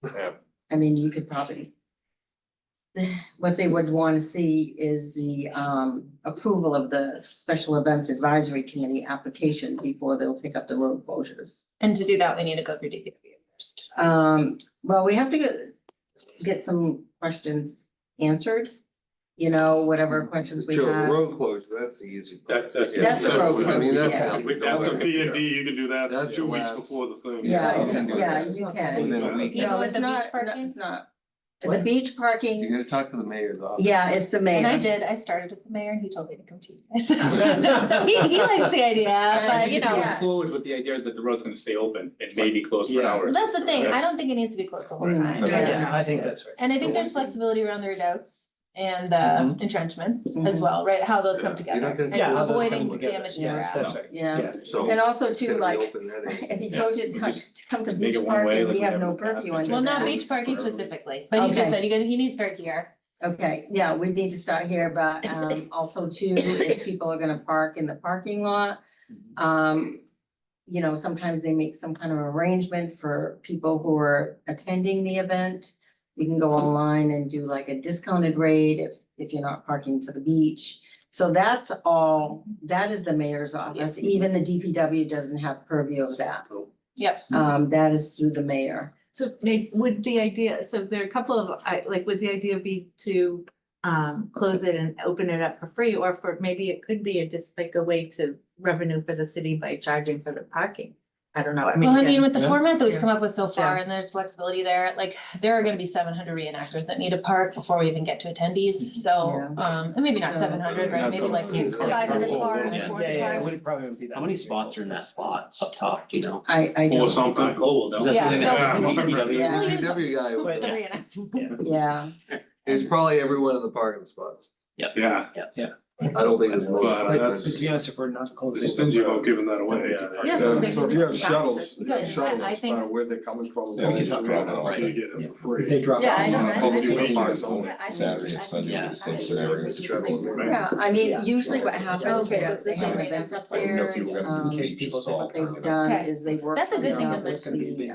yeah. I mean, you could probably what they would want to see is the approval of the Special Events Advisory Committee application before they'll take up the road closures. And to do that, we need to go through DPW first. Well, we have to get some questions answered, you know, whatever questions we Sure, the have. road closure, that's the easy. That's. That's the road I mean, closure, that's. yeah. That's a P and D, you can do that That's 2 the weeks last- before the thing. Yeah, Yeah. yeah, you can. Within a week. No, Even with it's the beach not, parking? it's not. The beach You parking, gotta talk to the mayor's office. yeah, it's the mayor. And I did, I started with the mayor and he told me to come to you guys. So he likes the idea, but you know. Yeah. Forward with the idea that the road's gonna stay open and maybe closed for Yeah. hours. That's the thing, I don't think it needs to be closed the whole time. Yeah. I think that's right. And I think there's flexibility around the redoubts and the entrenchments as well, right? How those come You're together not gonna and Yeah, how those come avoiding together. damage to Yeah, grass. That's right. Yeah, So. and also too, gotta be like, open that day. if he told you to come to Make beach it one way, parking, like we we have have no in the past. curfew under Well, not that. beach parking specifically, but he just Okay. said you need to start here. Okay, yeah, we need to start here, but also too, if people are gonna park in the parking lot. You know, sometimes they make some kind of arrangement for people who are attending the event. You can go online and do like a discounted rate if you're not parking for the beach. So that's all, that is the mayor's office, even the DPW doesn't have purview of that. Yep. That is through the mayor. So Nate, would the idea, so there are a couple of, would the idea be to close it and open it up for free, or for, maybe it could be just like a way to revenue for the city by charging for the parking? I don't know, I mean. Well, I mean, with the Yeah. format that we've Yeah. come up with so far, Yeah. and there's flexibility there, like, there are gonna be 700 reenactors that need to park before we even get to attendees, so, and maybe not So- 700, right, maybe like Yeah. 500 cars, Yeah. 40 Yeah, yeah, it cars. would probably be that. How many spots are in that lot up top, do you know? I For don't, something. Oh, no. Is that Yeah, something so- that Yeah. DPW? Yeah. Well, here's DPW guy, The But- reenacting. yeah, it's probably everyone in the parking spots. Yeah. I don't think there's. Well, But that's- to be honest, if we're not closing. Stingy about giving that away. Yeah, so maybe So if you have shuttles, Good, I think- where they're coming from. Yeah, we can just drop it off. So you get it for free. They drop. Yeah, I know, off. I Public think- weekends only. Saturday and Sunday Yeah. are the same scenario as the travel. yeah, I mean, usually what happens Okay, is so it's the they have same an rate. event up I didn't know there, if you were gonna and, do case people just what they've salt. done Okay. is they work. That's a good something thing out that It's with gonna be the, big,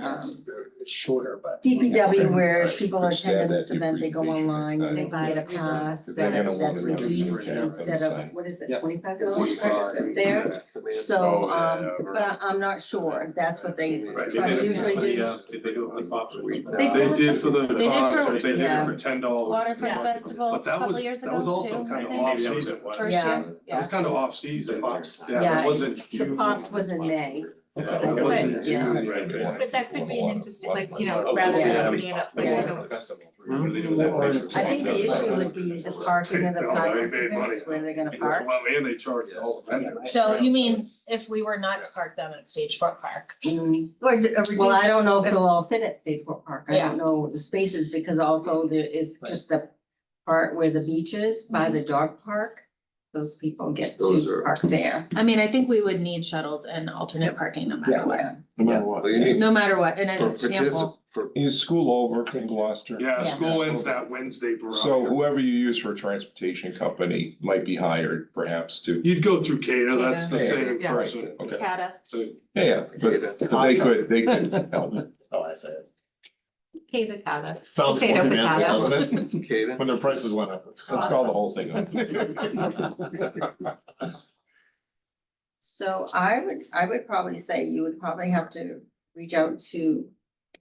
it's shorter, but. DPW where people are Just add attending that this to your event, they go presentation online, next and they time. buy a pass, Because they're gonna that's wanna know reduced the instead sign. of, what is it, Yeah. $25 there? So, Oh, yeah, but I'm not sure, that's what they Right. try to usually do. Did they do it with pops? They- They did for the They did for- concert, they did yeah. it for $10. Waterfront Yeah. Festival a But that couple was, years that ago was also too. kind I of think. off season. First Yeah. year, That yeah. was kind of off season. Yeah. Yeah, it wasn't The huge. Pops was in May. Yeah, it wasn't Yeah. huge, right? But that could be an interesting, like, you know, Okay. rather than Yeah. opening it up. for Yeah. everyone. I think the issue would be the parking of the participants, where they're gonna park. Well, and they charged all the vendors. So you mean if we were not to park them at Stage Four Park? Well, I don't know if they'll all fit at State Fort Park. I Yeah. don't know the spaces because also there is just the part where the beach is by the dog park. Those people get Those to are- park there. I mean, I think we would need shuttles and alternate parking no matter what, No matter what. Well, you need no matter what, and for an example. Is school over in Gloucester? Yeah, Yeah. school ends that Wednesday. So Veronica. whoever you use for a transportation company might be hired perhaps to, You'd go through CADA, that's the CADA. same Yeah. person. okay, Cata. yeah, but they could help. Oh, I say it. Okay, the Cata. Sounds Okay, more no, fancy, yeah. doesn't it? Okay, then. When their prices went up, let's call the whole thing up. So I would probably say you would probably have to reach out to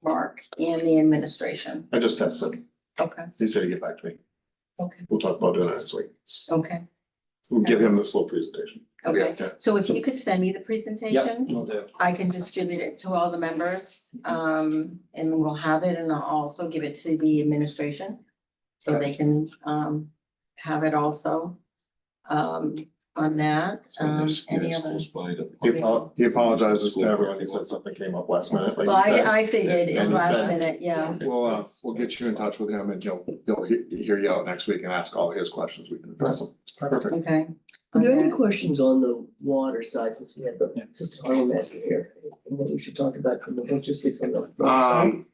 Mark and the administration. I just texted him. Okay, He said he'd get back to me. okay, We'll talk about doing that this week. okay, We'll give him this little presentation. okay. So if you could send me the presentation, Will do. I can distribute it to all the members, and we'll have it, and I'll also give it to the administration. So they can, have it also, on that, any other. He apologizes to everyone. He said something came up last minute. like Well, you said. I figured And in he last said- minute, yeah, We'll get you in touch with him and he'll hear you out next week and ask all his questions. We can address them. Perfect. okay. Are there any Okay. questions on the water side, since we have the Yeah. assistant harbor master here? And what we should talk about from the logistics on the road side?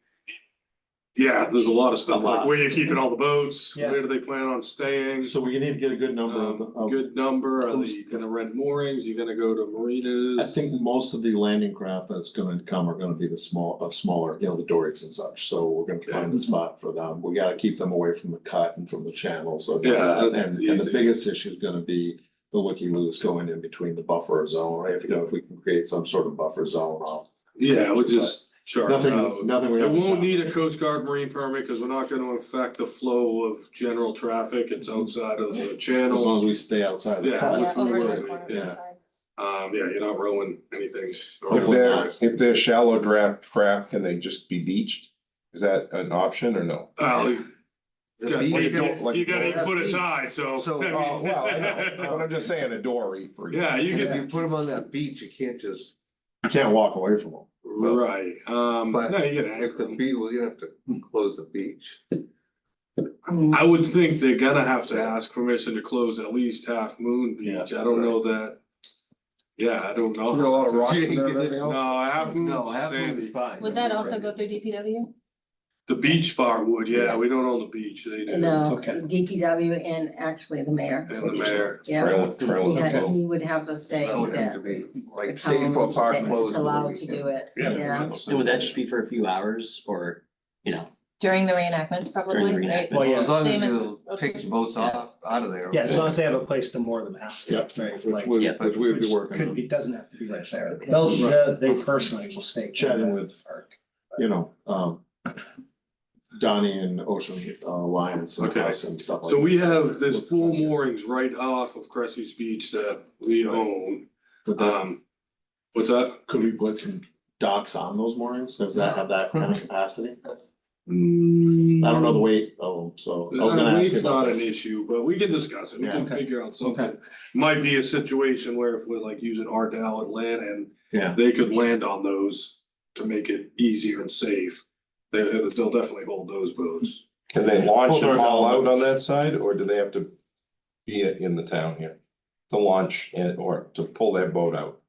Yeah, there's a lot of stuff, A lot. like where you're keeping all the boats, Yeah. where do they plan on staying? So we need to get a good number of. Good number, are they gonna rent moorings, you gonna go to marinas? I think most of the landing craft that's gonna come are gonna be the smaller, you know, the dories and such, so we're gonna find a spot for them. We gotta keep them away from the cut and from the channels. So Yeah, that's And the easy. biggest issue is gonna be the looky-loos going in between the buffer zone, right? If, you know, if we can create some sort of buffer zone off. Yeah, we'll just chart it Nothing, out. nothing we It haven't won't done. need a Coast Guard marine permit, cause we're not gonna affect the flow of general traffic, it's outside of the As long channel. as we stay outside. the Yeah, cut. which we over to will, the corner, yeah. sorry. Yeah, you're not rowing anything. If they're shallow draft craft, can they just be beached? Is that an option or no? You The beach- you got 8 foot of tide, so. So- Oh, well, I know, but I'm just saying a dory for. Yeah, you If can, you put them on that beach, you can't just, You can't walk away from them. right, but no, you can if the anchor beach, well, you have to close the beach. them. I would think they're gonna have to ask permission to close at least Half Moon Beach, I don't know that. Yeah, I don't know. There are a lot of rocks in there and everything No, else? Half No, Moon's half moon sandy. is fine. Would that also go through DPW? The beach bar would, yeah, we don't own the beach, they do. No, Okay. DPW and actually the mayor. And the mayor. Yeah, Trailer. he would have to stay, That would have to that be the like town State was Park closed. for the allowed to weekend. do it, Yeah. yeah. And would that just be for a few hours or, you know, During the reenactments, probably, During the right? reenactment. Well, yeah. As long Same as as- you take the boats out of there. Yeah, as long as they have a place to moor them out. Yeah. Right, Which like, we, Yeah. which we would be which working could on, be, doesn't have to be right there. They personally will stay. Chatting with- you know, Donnie and Ocean Alliance and Okay. us and stuff like. So we that. have, there's 4 moorings right off of Cressy's Beach that we own, But that, what's that? could we put some docks on those moorings? Does that have that kind of capacity? I don't know the weight of them, so I was gonna ask you Weight's about not an this. issue, but we can discuss it, we Yeah, can okay. figure out something. Might be a situation where if we're like using Ardell and Lannon, Yeah, they could land on those to make it easier and safe. They'll definitely hold those boats. Can they launch Both and are haul down. out on that side, or do they have to be in the town here? To launch and, or to pull that boat out?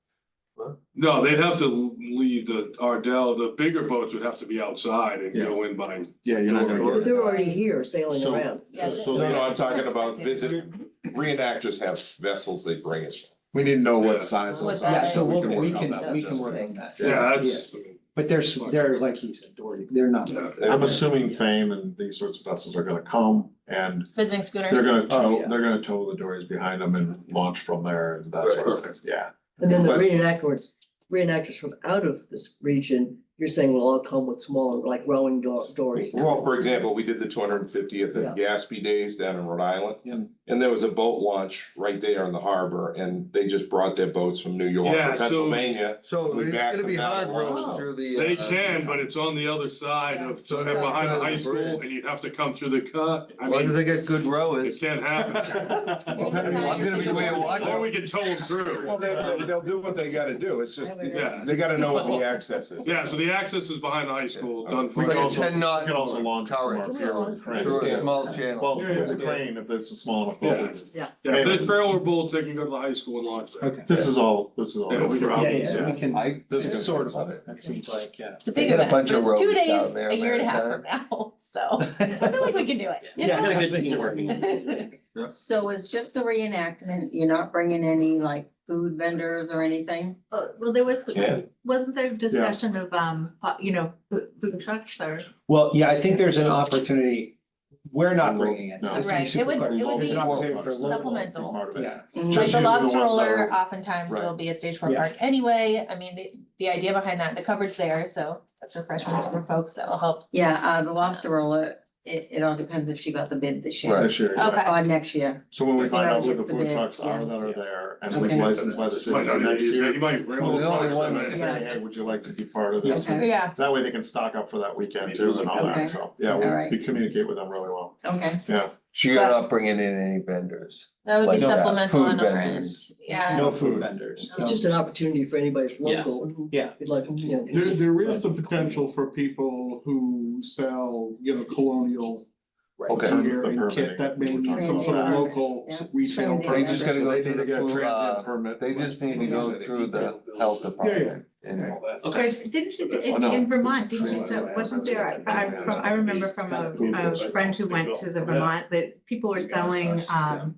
No, they'd have to leave the Ardell, the bigger boats would have to be outside and go in by. yeah, you're not gonna But get. they're already here sailing So- around. Yeah, So No, no, I'm talking That's about spectator. reenactors have vessels they bring us. We need to know Yeah. what size What those size? are. Yeah, so We we work on can, that we can just- work on that. Yeah, that's, But they're, like he said, Dory, they're not. Yeah. I'm assuming Fame and these sorts of vessels are gonna come and Visiting schooners. they're gonna Oh, yeah. they're gonna tow the dories behind them and launch from there and that sort of thing, yeah. And then the But- reenactors from out of this region, you're saying will all come with smaller, like rowing dories. Well, for example, we did the 250th Yeah. of Gatsby Days down in Rhode Island. Yeah. And there was a boat launch right there in the harbor, and they just brought their boats from New York Yeah, or so- Pennsylvania. So We it's back gonna be them hard down. rowing through the. they can, but it's on the other side of, So behind the high bridge. school, and you'd have to come through the cut. I As long as mean, they get good it rowers. can't happen. I'm gonna be way watching. Or we can tow them through. Well, they'll do what they gotta do, it's just, Yeah. they gotta know what the access is. Yeah, so the access is behind the high school, done for. It's like a also- 10 knot You can also launch from current our through crane. through a small channel. Well, Yeah, it's a yeah. crane if it's a small enough boat. Yeah, if they're trailer boats, they can go to the high school and launch there. Okay. This is all. Yeah, we can- Yeah, yeah, we can, This it's is sort good. of, that seems like, yeah. It's a big They got a event, bunch but of it's 2 roads days, down there, a year and a half from Maritime. now, so I feel like we can do it. Yeah. Got a good team working. So it's just the reenactment, you're not bringing any like food vendors or anything? Well, there was, Yeah. wasn't there discussion of, food trucks or? Well, yeah, I think there's an opportunity, we're not bringing it. No. Just to be Right, super it would- clear. it would There's an be opportunity for local- supplemental. Part of it. Yeah, Mhm. Like Just the using the lobster ones that roller are- oftentimes Right. will be at Stage-Port Yeah. Park anyway. I mean, the idea behind that, the cupboard's there, so that's refreshments for folks that'll help. Yeah, the lobster roller, it all depends if she got the bid this year. This year, yeah. Okay. Or next year. So when we find out who the It's the food bid, trucks are yeah. that are there and Okay. who's licensed by the city Might for not next be- year. you might Well, the only one They that's- say, hey, would you like to be part of this? Okay. Yeah, That way they can stock up for that weekend too and all Okay. that, so, yeah, All right. we communicaate with them really well, Okay. yeah. So you're not bringing in any vendors. that would be Like, supplemental food on our end, vendors. yeah. no food vendors. It's just an opportunity for anybody that's Yeah. local. Yeah. You'd like, you know. There is the potential for people who sell, colonial Okay. gear and kit that may need some sort of local Yeah. retail. Transient. They just gotta go They through need to the get a food, transient permit. they just need to go through the health Yeah, department. And Okay. Didn't you, Oh, no. in Vermont, didn't you, so wasn't there, I remember from a friend who went to the Vermont, that people were selling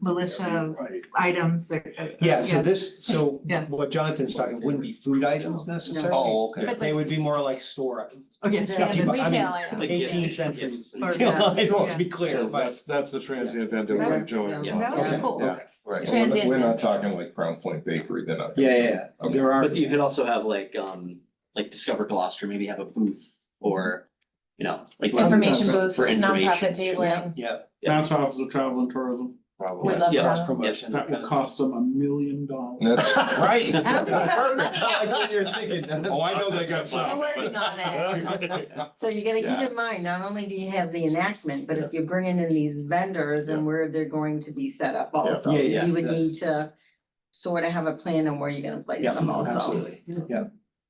militia items or. Yeah, so Yeah. what Jonathan's talking wouldn't be food items necessarily. Oh, okay. They would be more like store items. Okay. Stuff you buy- I mean, Retail items. Like 18th gifts, century gifts. retail Yeah. items, to be So clear, but. that's the transient vendor like Joanne's. Yeah. That was Okay. cool. Yeah. Right. Transient. We're not talking like Crown Point Bakery, they're not. Yeah. There are. But you could also have like Discover Gloucester, maybe have a booth or, like. Information booths, For information. nonprofit tabling. Yeah. Mass Office of Travel and Tourism. Probably. Would love Yeah. that. Promotion. That will cost them $1 million. That's right. I don't think we have money. I like what you're thinking. Oh, I know they got We're some. working on it. So you gotta Yeah. keep in mind, not only do you have the enactment, but if you're bringing in these vendors and where they're going to be set up also. Yeah, You would that's- need to sort of have a plan on where you're gonna place Yeah, them also. absolutely. Yeah.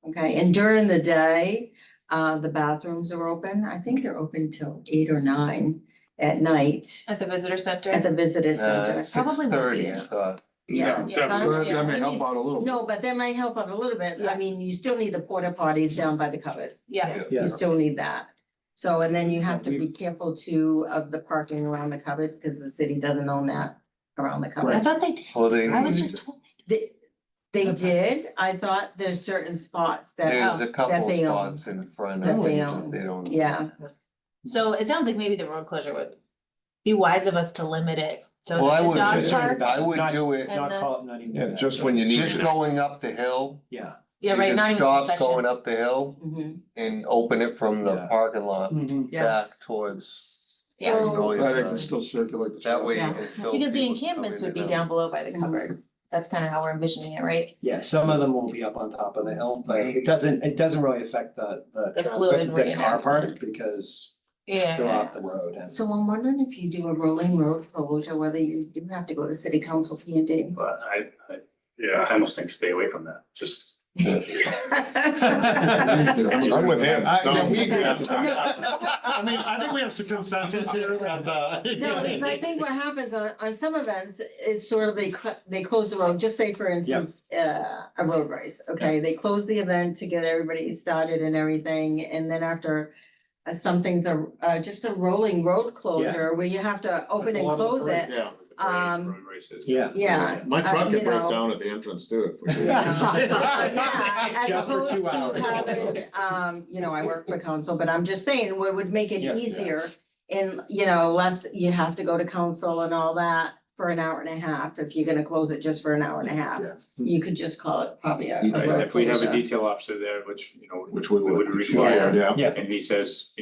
Okay, and during the day, the bathrooms are open. I think they're open till 8 or 9 at night At the visitor center. at the visitor center. 6:30, I thought. Yeah. That may help out a little. No, but that might help out a little bit. I mean, you still need the porta potties down by the cupboard. Yeah. Yeah. You still need that. So, and then you have to be careful too of the parking around the cupboard, because the city doesn't own that around the I cupboard. thought they did. Well, they, I was just told. They did. I thought there's certain spots that, there's a couple they own. spots in front That of they it own. that they don't. yeah. So it sounds like maybe the road closure would be wise of us to limit it. So Well, I the would dog just- park, I would Not- do it, And Not the- call it, not even. Yeah, do that. just when you need just to. going up the hill. Yeah. yeah, You right, can not even the stop section. going up the hill Mhm. and open it from the Yeah. parking lot Mhm. Yeah. back towards. Yeah. Magnolia I think they side. still circulate the. That way. Yeah. you can still Because the people encampments come would be in down and below by the cupboard. That's kind of how we're envisioning it, right? Yeah, some of them will be up on top of the hill, but it doesn't really affect the The fluid traffic, the car part, reenactment. because Yeah. they're off the road and. So I'm wondering if you do a rolling road closure, whether you do have to go to city council P and D. But I almost think stay away from that, just. I'm with him. Yeah, we agree. Don't. I mean, I think we have some consensus here and, No, because I think what happens on some events is sort of they close the road, just say for instance, a road race, okay? They close the event to get everybody started and everything, and then after some things are just a rolling road closure where you have to open and close it. Yeah, Yeah. Yeah. my truck you could break know. down at the entrance too. if we- Yeah, as Just for opposed 2 to hours. having, I work for council, but I'm just saying, what would make it Yeah, yeah. easier. And, less, you have to go to council and all that for an hour and a half, if you're gonna close it just for an hour and a half. Yeah. You could just call it probably a Right, road if we have a closure. detail officer there, which, Which we would require, require, yeah. Yeah. and he says,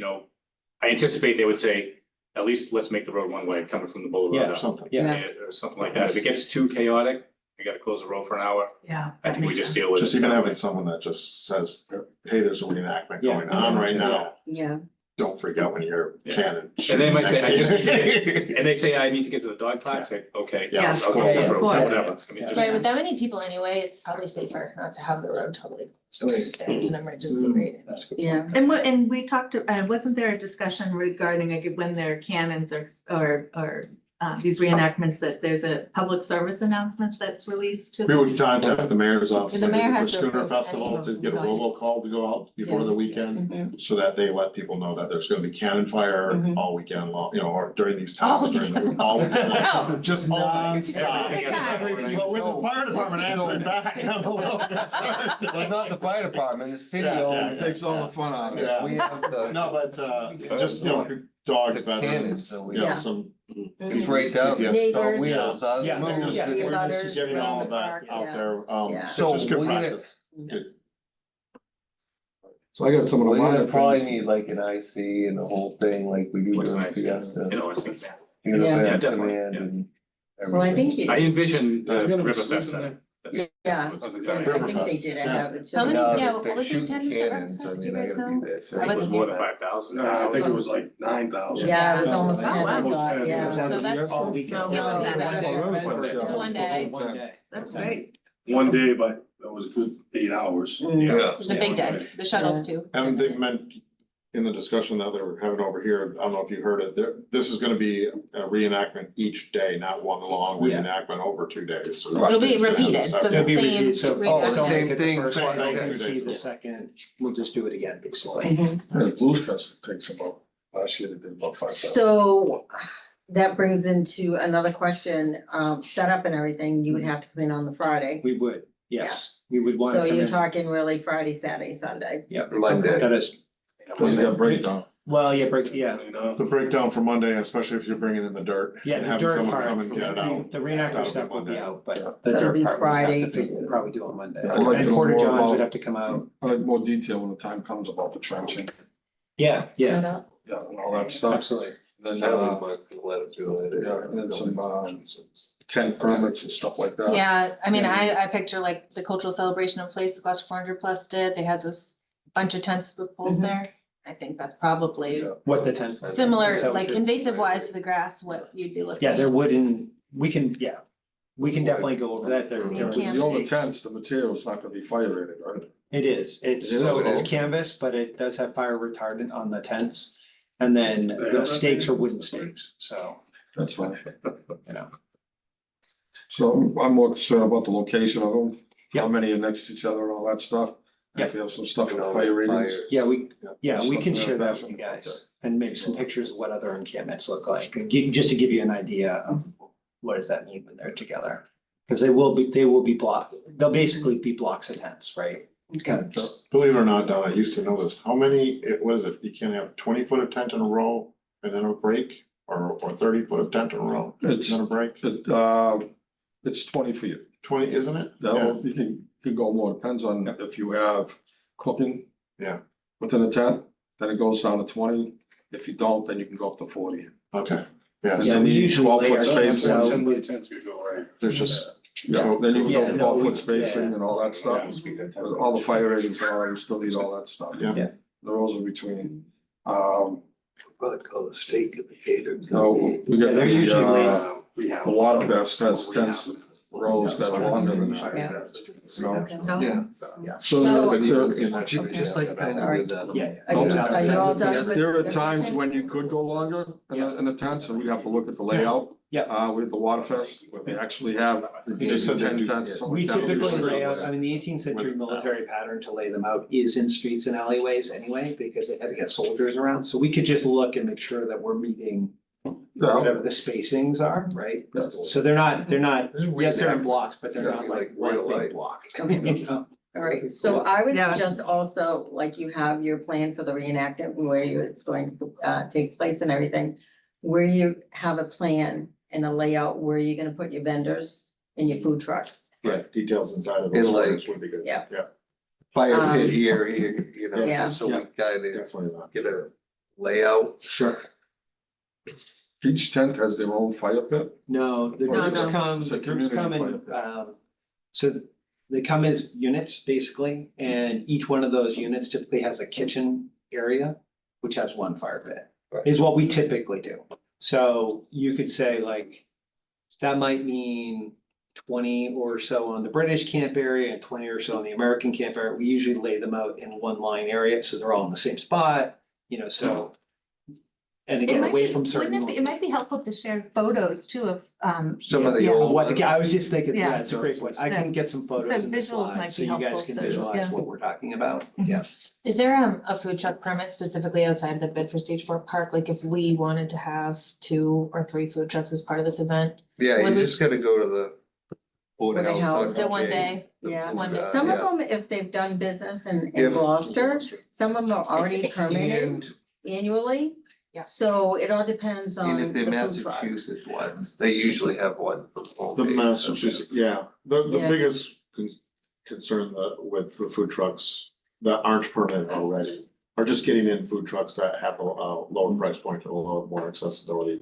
I anticipate they would say, at least let's make the road one way coming from the boulevard. Yeah, up. Something. Yeah. Or something like that. If it gets too chaotic, we gotta close the road for an hour. Yeah. I think we just deal with it. Just even having someone that just says, hey, there's a reenactment Yeah. going on right now. Yeah, Don't freak out when you hear Yeah. cannon. And they might say, next I just, to you. and they say, I need to get to the dog park, say, okay, Yeah. I'll go Yeah, for the road, yeah. whatever. I mean, Yeah. just- Right, with that many people anyway, it's probably safer not to have the road totally closed. if It's an emergency, right? That's good. yeah. And we talked, wasn't there a discussion regarding like when there are cannons or these reenactments, that there's a public service announcement that's released to? We would contact the mayor's office, The I mayor think, for has to Schooner approve Festival any to get a noise. robocall to go out before the weekend. Mhm. So that they let people know that there's gonna be cannon fire Mhm. all weekend long, or during these All times, during the, all weekend long. Oh. just nonstop. But with the fire department answering back, I'm a little concerned. Well, not the fire department, the city Yeah, owns. it takes all the fun out of it. We have the, No, but, just, dogs, The cannons, veterans, so we- Yeah. some. it's right down, Yeah. the Neighbors. wheels, Yeah. moves. Yeah. We're butters just getting around all the of that park, out yeah. there, Yeah. it's So just good we're gonna- practice. So I got some of We're the gonna minor probably things. need like an IC and the whole thing like we do What's during nice, Fiesta. I think that. You know, Yeah. and Yeah, definitely, command yeah. and Well, I think everything. you. I envision the You're gonna be Riverfest sleeping Center. there. That's- Yeah, that's I exactly- think they Riverfest. did Yeah. have it too. How many, Now yeah, that what they're was the shooting attendance at cannons, I Riverfest, do you mean, I guys gotta know? be there. I It wasn't was more here. than 5,000. I think it was like 9,000. Yeah, it was almost Oh, 10, I wow. thought, yeah. It was on So the that's- all weekend. No, Yeah, no, that's that's it. It's one day. One day. That's great. One day, but it was good 8 hours. Mm. Yeah. It was a big day, the shuttles too. And they meant, in the discussion that they're having over here, I don't know if you heard it, this is gonna be a reenactment each day, not one long Yeah. reenactment over 2 days. So It'll be each day is gonna have a repeated, so the separate- It'll be same. repeated, so reenactment. don't Same make it the thing, first same one, I thing. can 2 see days. the second, we'll just do it again, basically. Mhm. Blues Fest takes about, last year they did about 5,000. So that brings into another question, setup and everything, you would have to come in on the Friday. We would, yes, we would want So to come you're in. talking really Friday, Saturday, Sunday. Yeah, Monday. that is, Cause you got breakdown. well, yeah, break, yeah, You know? The breakdown for Monday, especially if you're bringing in the dirt. yeah, and the having dirt someone part, come and get it out. the reenactor That'll be stuff will be Monday. out, but the That'll dirt be part, we'll have Friday. to probably do on Monday. I'd like to And know Porter more Johns about- would have to come out, I like more detail when the time comes about the trenching, yeah, yeah, Setup. yeah, and all that stuff. absolutely. Then, Kevin might let us do it. yeah, and then some, tent permits and stuff like that. Yeah, I mean, I picture like the cultural celebration in place, the Gloucester 400+ did, they had those bunch of tents with poles Mhm. there. I think that's probably Yeah. What the tents. similar, So- like invasive wise to the grass, what you'd be looking Yeah, at. they're wooden, we can, yeah, we can definitely go over that, You they're. can't- The older tents, the material's not gonna be fire rated, right? It is, it's, It is? so it is canvas, but it does have fire retardant on the tents. And then the stakes are wooden stakes, so, That's fine. you know, So I'm more concerned about the location of them, Yeah. how many are next to each other and all that stuff. Yeah. If you have some stuff in the fire ratings. yeah, we Stuff can like share that with you guys and make some pictures of what other encampments look like, and just to give you an idea of what does that mean when they're together? Cause they will be blocked, they'll basically be blocks of tents, right? Kind of, Believe it or not, Don, I used to know this. How many, what is it? You can't have 20 foot of tent in a row and then a break? Or 30 foot of tent in a row and It's- then a break? It's 20 feet. 20, isn't it? That you can go more, depends on if you have cooking. Yeah. Within a tent, then it goes down to 20. If you don't, then you can go up to 40. Okay, yeah. yeah, we usually 12 lay foot our space tents out. and- There's just, Yeah, then you Yeah, can no, go 12 we- foot spacing and all that stuff. All the fire ratings and all, you still need all that stuff. Yeah. Yeah. The rows in between. Probably call the steak indicators. No, we Yeah, got they're usually the water vest has 10 rows that are longer than that. Yeah. So, Yeah. so there- Just like kind of with the. Yeah. Are you, are you all done? with there are the times discussion? when you could go longer in a tent, so we have to look at the layout. Yeah. With the water fest, where they actually have. You just said they 10 do- tents or something We like that. typically lay out, I mean, the 18th century military pattern to lay them out is in streets and alleyways anyway, because they had to get soldiers around, so we could just look and make sure that we're meeting Yeah. whatever the spacings are, right? Yeah. So they're not, yes, they're in blocks, but they're not like one Real big life. block. You know? All right, so I would Yeah. suggest also, like you have your plan for the reenactment, and where it's going to take place and everything. Where you have a plan and a layout where you're gonna put your vendors and your food truck. yeah, details inside of In those like- photos would be good. Yeah. Yeah, Fire Um, pit here, you know, Yeah. just so we kind of definitely not. get a layout. Sure. Each tent has their own fire pit. No, the No, groups no. come, It's a the groups come community in, fire so they come as units, basically, and each one of those units typically has a kitchen area, which has one fire pit, is what we typically do. So you could say like, that might mean 20 or so on the British camp area and 20 or so on the American camp area. We usually lay them out in one line area, so they're all in the same spot, you know, so. And It again, might away be- from certain. wouldn't it might be helpful to share photos too of, Some of the yeah. old What, ones. I was just thinking, yeah, Yeah. it's a great point. I can get some photos So in the visuals might slides, so be you guys helpful, can so, visualize yeah. what we're talking about. Mhm. Yeah. Is there a food truck permit specifically outside the Bedford Stage 4 Park? Like if we wanted to have 2 or 3 food trucks as part of this event? Yeah, Would you we- just gotta go to the. Board of Board of Health. Health. Is it one day? Yeah, One day. some of Yeah. them, if they've done business in If- Gloucester, some of them are already permitted And, annually. Yeah. So it all depends on and the if they're food truck. Massachusetts ones, they usually have one for full. The day. Massachusetts, yeah, the Yeah. biggest concern that with the food trucks that aren't permitted already are just getting in food trucks that have a lower price point, a little more accessibility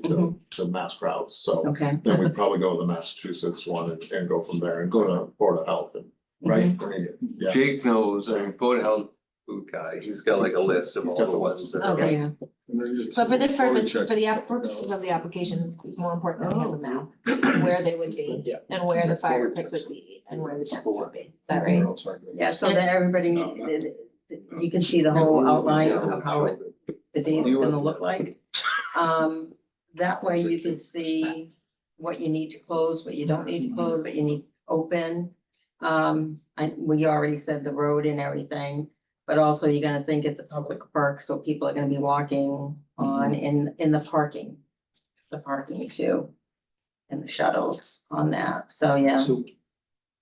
to mass crowds, so. Okay. Then we'd probably go with the Massachusetts one and go from there and go to Board of Health and, right? Yeah, Jake knows, I mean, Board of Health food guy, he's got like a list of He's all got the the ones that are. Okay, yeah. But for this purpose, for the purposes of the application, it's more important that we have a map, where they would be Yeah. and where the fire pits would be and where the tents would be. Is that right? Yeah, so that everybody, you can see the whole outline of how it the date's gonna look like. That way you can see what you need to close, what you don't need to close, what you need open. We already said the road and everything, but also you're gonna think it's a public park, so people are gonna be walking on in the parking. The parking too, and the shuttles on that, so yeah. So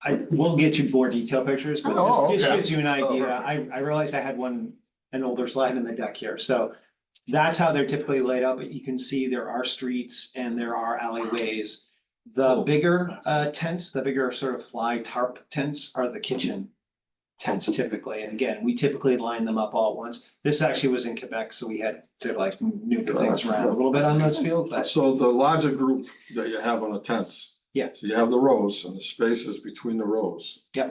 I will get you more detailed pictures, but Oh, this okay. gives you an idea. perfect. I realized I had an older slide in the deck here, so that's how they're typically laid out, but you can see there are streets and there are alleyways. The bigger tents, the bigger sort of fly tarp tents are the kitchen tents typically. And again, we typically line them up all at once. This actually was in Quebec, so we had to like maneuver things around a little bit on this field, but So the larger group that you have on the tents. Yeah. So you have the rows and the spaces between the rows. yeah.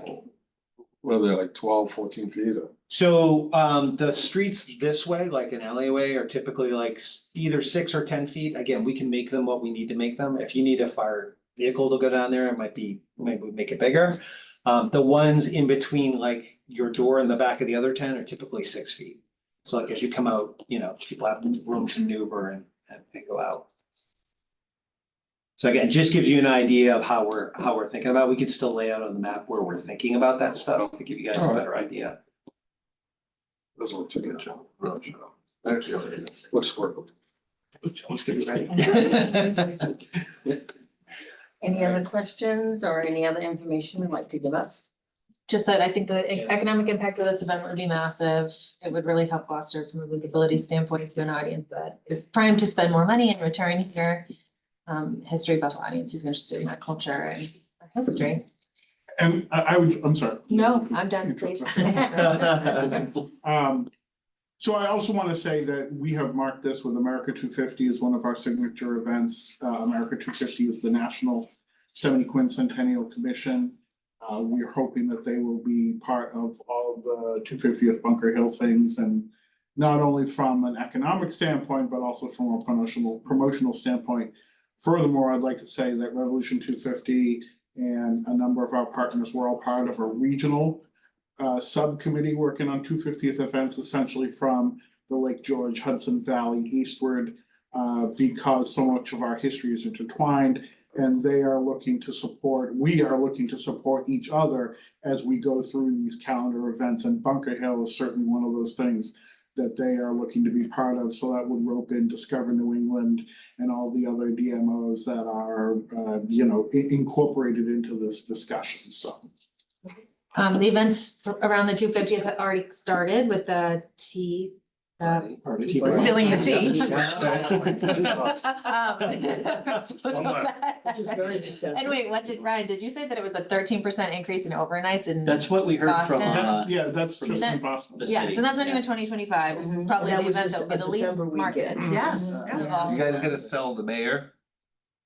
What are they, like 12, 14 feet or? So the streets this way, like an alleyway, are typically like either 6 or 10 feet. Again, we can make them what we need to make them. If you need a fire vehicle to go down there, it might be, maybe we make it bigger. The ones in between, like your door and the back of the other tent, are typically 6 feet. So like as you come out, you know, people have room to maneuver and go out. So again, just gives you an idea of how we're thinking about it. We could still lay out on the map where we're thinking about that stuff to give you guys a better idea. Those look too good, Joe. Actually, Looks squirrely. Any other questions or any other information you'd like to give us? Just that I think the economic impact of this event would be massive. It would really help Gloucester from a visibility standpoint to an audience that is primed to spend more money and return here. History buff audience who's interested in our culture and our history. And I'm sorry. No, I'm done, please. So I also want to say that we have marked this with America 250 as one of our signature events. America 250 is the National 70 Quincentennial Commission. We are hoping that they will be part of all of the 250th Bunker Hill things, and not only from an economic standpoint, but also from a promotional standpoint. Furthermore, I'd like to say that Revolution 250 and a number of our partners were all part of a regional subcommittee working on 250th events, essentially from the Lake George, Hudson Valley eastward, because so much of our history is intertwined, and we are looking to support each other as we go through these calendar events, and Bunker Hill is certainly one of those things that they are looking to be part of. So that would rope in Discover New England and all the other DMOs that are, incorporated into this discussion, so. The events around the 250th have already started with the tea. Spilling the tea. And wait, Ryan, did you say that it was a 13% increase in overnights in? That's what we heard from, Boston? Yeah, that's just That- in Boston. the Yeah, city. so that's not even 2025. This is probably That the was event just that will be a the least December marketed. weekend. Yeah. you guys gotta sell the mayor,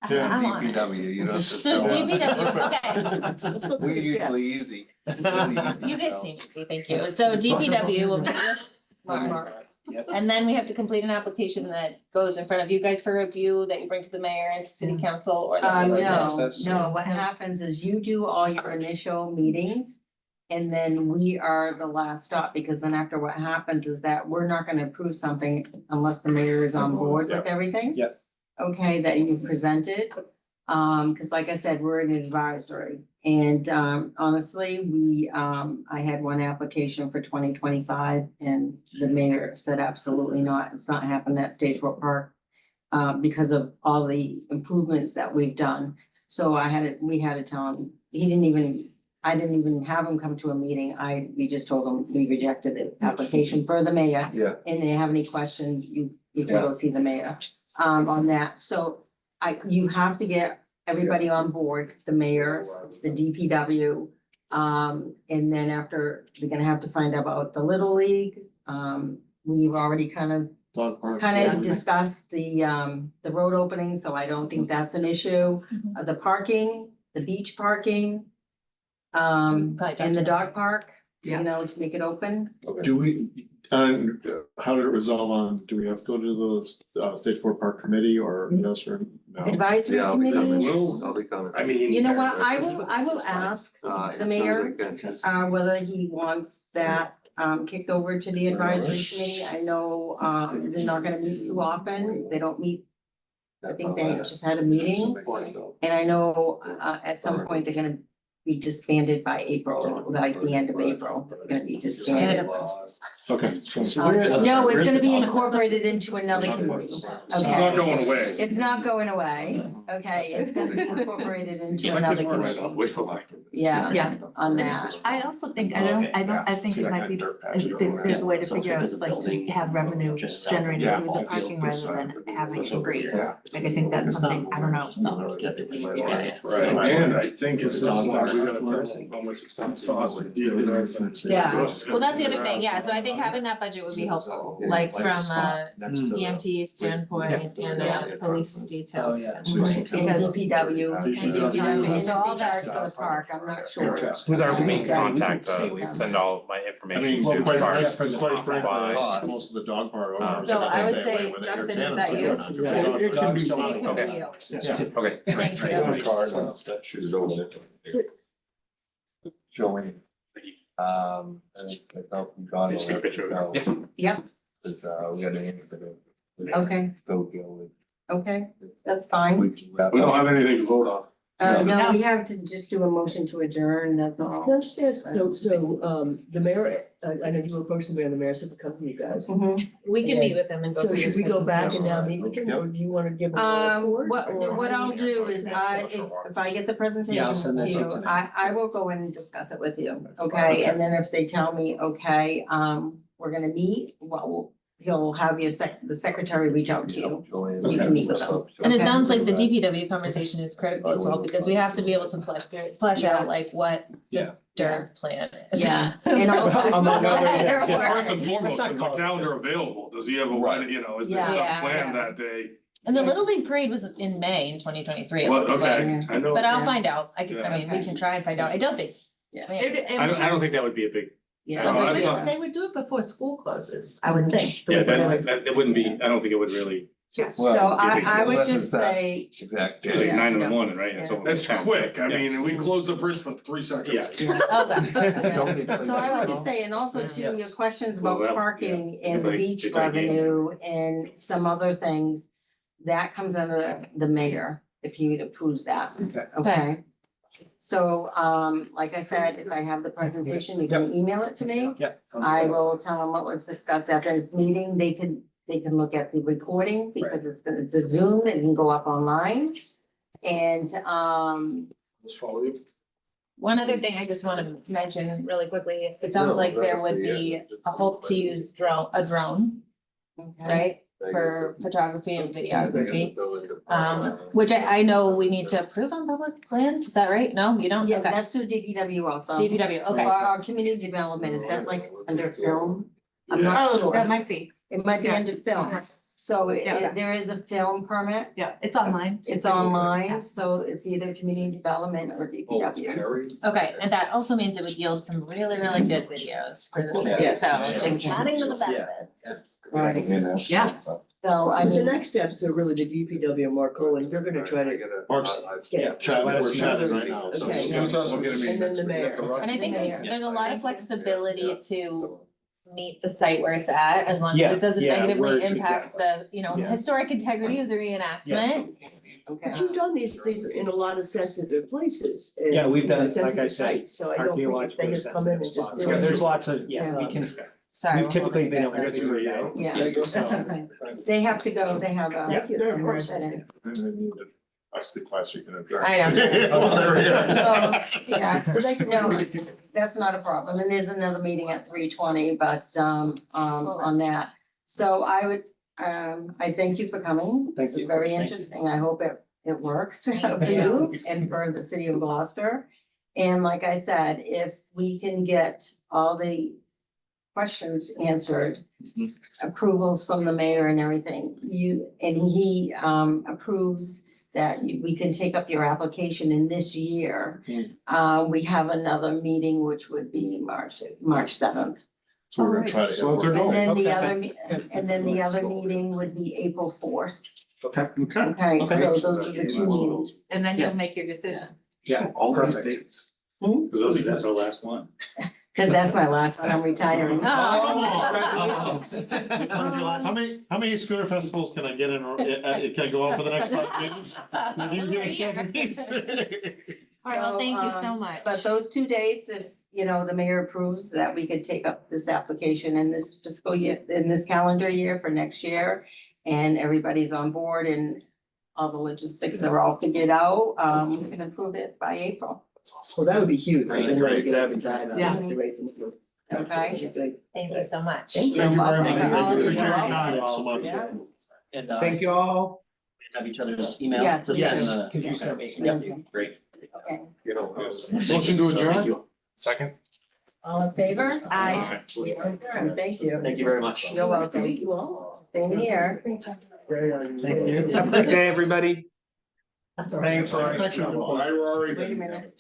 I want it. DPW, you don't have to So sell. DPW, okay. We're usually easy. You guys seem easy, thank you. So DPW will meet with Mark. Yep. And then we have to complete an application that goes in front of you guys for review, that you bring to the mayor and to city council, or that we like No, process. no, what happens is you do all your initial meetings. And then we are the last stop, because then after what happens is that we're not gonna approve something unless the mayor is on board with everything. Yep. Okay, that you presented, cause like I said, we're an advisory, and honestly, I had one application for 2025 and the mayor said absolutely not, it's not happening at Stage Road Park. Because of all the improvements that we've done, so we had to tell him, I didn't even have him come to a meeting, we just told him we rejected the application for the mayor. Yeah. And they have any questions, you can go see the mayor, on that, so you have to get everybody on board, the mayor, the DPW. And then after, we're gonna have to find out about the Little League, we've already kind of discussed the road opening, so I don't think that's an issue. The parking, the beach parking. And the dog park, to make it open. Do we, how did it resolve on, do we have to go to the Stage 4 Park Committee or yes or no? Advisory Yeah, I'll be committee, coming, I'll be coming. I mean, you know what, I will ask As the soon as mayor, I can. whether he wants that kicked over to the advisory committee. I know, they're not gonna meet too often. They don't meet. I think they just had a meeting, and I know, at some point they're gonna be disbanded by April, like the end of April, they're gonna be disbanded. Okay. No, it's gonna be incorporated into another committee. It's Okay. not going away. It's not going away, okay, it's gonna be incorporated into another committee, yeah, on that. I also think, I think it might be, there's a way to figure out, like, to have revenue generated Yeah. through the parking rather than having it free. Yeah. Like, I think that's something, I don't know. Right, and I think it's just like we gotta tell them how much it's gonna cost for DPW. Yeah. Well, that's the other thing, yeah, so I think having that budget would be helpful, like from a EMT standpoint and a police details standpoint, because DPW. And DPW, so all that For the park, I'm not sure. Who's our main contact to send all my I information mean, to? well, quite Cars, frankly, spots? most of the dog park. owners So are I would gonna stay say, away when they Jonathan, hear is that you? cannabis. It can be. It can be Okay. you. Yeah. Okay. Thank you. Showing. I thought we got. Just take a picture of it. Yep. Cause, we got an interview. Okay, Tokyo. okay, that's fine. We don't have anything to vote on. No, we have to just do a motion to adjourn, that's all. Can I just ask, the mayor, I know you approached the mayor, and the mayor said to come to you guys. Mhm. We can meet with them and go So through should this we go back and presentation. now meet with them, or do you wanna give them a report? What I'll do is if I get the Yeah, I'll presentation send to that to you you, tonight. I will go in and discuss it with you, okay? And then if they tell me, okay, we're gonna meet, well, he'll have the secretary reach out to you. You can meet with them. And it Okay. sounds like the DPW conversation is critical as well, because we have to be able to flesh out like what Yeah. the DER plan is. Yeah, and also. Among other, yes, Well, yeah. first and foremost, is the calendar available? Does he have a, Right. you know, is there Yeah. stuff Yeah. planned that day? And the Little League Parade was in May in 2023, it Well, looks like. okay, I know. But I'll Yeah. find out. I Yeah. mean, we can try and find out. I don't think. Yeah. I mean, I don't think that would be a big, Yeah. No, that's not- They would do it before school closes, I would think. yeah, that, it wouldn't be, I don't think it would really, So Well, I would unless just it's that- say, Exactly. like Yeah. 9 in the morning, right? Yeah. So It's quick, I mean, Yes. we close the bridge for 3 seconds. Yeah. okay. so I would just say, and also to your Yes. questions Well, about that- parking yeah. and the Everybody beach gets that game. revenue and some other things. That comes under the mayor, if he approves that, Okay. okay? So, like I said, if I have the presentation, you can email it to me. Yeah. I will tell them what was discussed at the meeting. They can look at the recording because it's a Zoom, it can go up online. And, Just follow you. One other thing I just want to mention really quickly, it sounds like there would be a hope to use a drone, okay. right? For photography and videography, which I know we need to approve on public land, is that right? No, you don't? Yeah, Okay. that's through DPW also. DPW, okay. Our community development, is that like under film? I'm not Oh, sure. that might be, It might be Yeah. under film. So Yeah. there is a film permit. yeah, it's online. It's online, so it's either community development or DPW. Okay, and that also means it would yield some really, really good videos for the city, Yes. so just adding to the benefits. Right. Yeah. So I But the mean, next steps are really the DPW and Mark Owen, they're gonna try to Mark's get. chatting, Let us we're know. chatting right now, so. Okay. use us, we'll get a meeting And then next the week. mayor. And I think Yeah. there's a lot of flexibility to meet the site where it's at, as long as Yeah, it doesn't yeah, negatively where- impact the, Yeah. historic integrity of the reenactment. okay. But you've done these in a lot of sensitive places. and, Yeah, we've you know, done, like I sensitive said, sites, So I don't think if they archaeologically just come in and sensitive just. spots. do Yeah, it. there's lots of, yeah, we Yeah. can, Sorry. we've typically been able to get figure it out. Yeah. There you go. Okay. They have to go, they have a. Yeah. Yeah, of course. And That's the class you can adjourn. I know. Oh, there we So, go. yeah, no, that's not a problem, and there's another meeting at 3:20, but, on that. So I would, I thank you for coming. Thank This is you. very Thank you. interesting, I hope it works for you and for the city of Gloucester. And like I said, if we can get all the questions answered, approvals from the mayor and everything, and he, approves that we can take up your application in this year. We have another meeting, which would be March 7th. So we're gonna try to. So it's our And goal. then the Okay. other, and then the other meeting would be April 4th. Okay. Okay. Okay, so those are the two meetings. And then you'll make your decision. Yeah, All these perfect. dates. Hmm? Because that's our last one. Because that's my last one. I'm retiring. How many schooner festivals can I get in, can I go on for the next 5 minutes? All right, well, thank you so So, much. But those 2 dates, if, you know, the mayor approves that we could take up this application in this fiscal year, in this calendar year for next year. And everybody's on board and all the logistics are all figured out, we can approve it by April. So that would be huge. Great, Then great, we get that'd be some time Yeah. out to raise some- Okay? Thank you so much. Thank you. You're welcome. Thank you. You're welcome. Thank you so much. Yeah. And, Thank you all. have each other's email. Yes, to yes. send the- Could you send me? Yep. Great. Okay. Motion to adjourn? Thank you. Second. All in favor? Aye. We are adjourned. Thank you. Thank you very much. You're welcome. Same here. Thank you. Have a good day, everybody. Thanks, Rory. Bye, Rory. Wait a minute.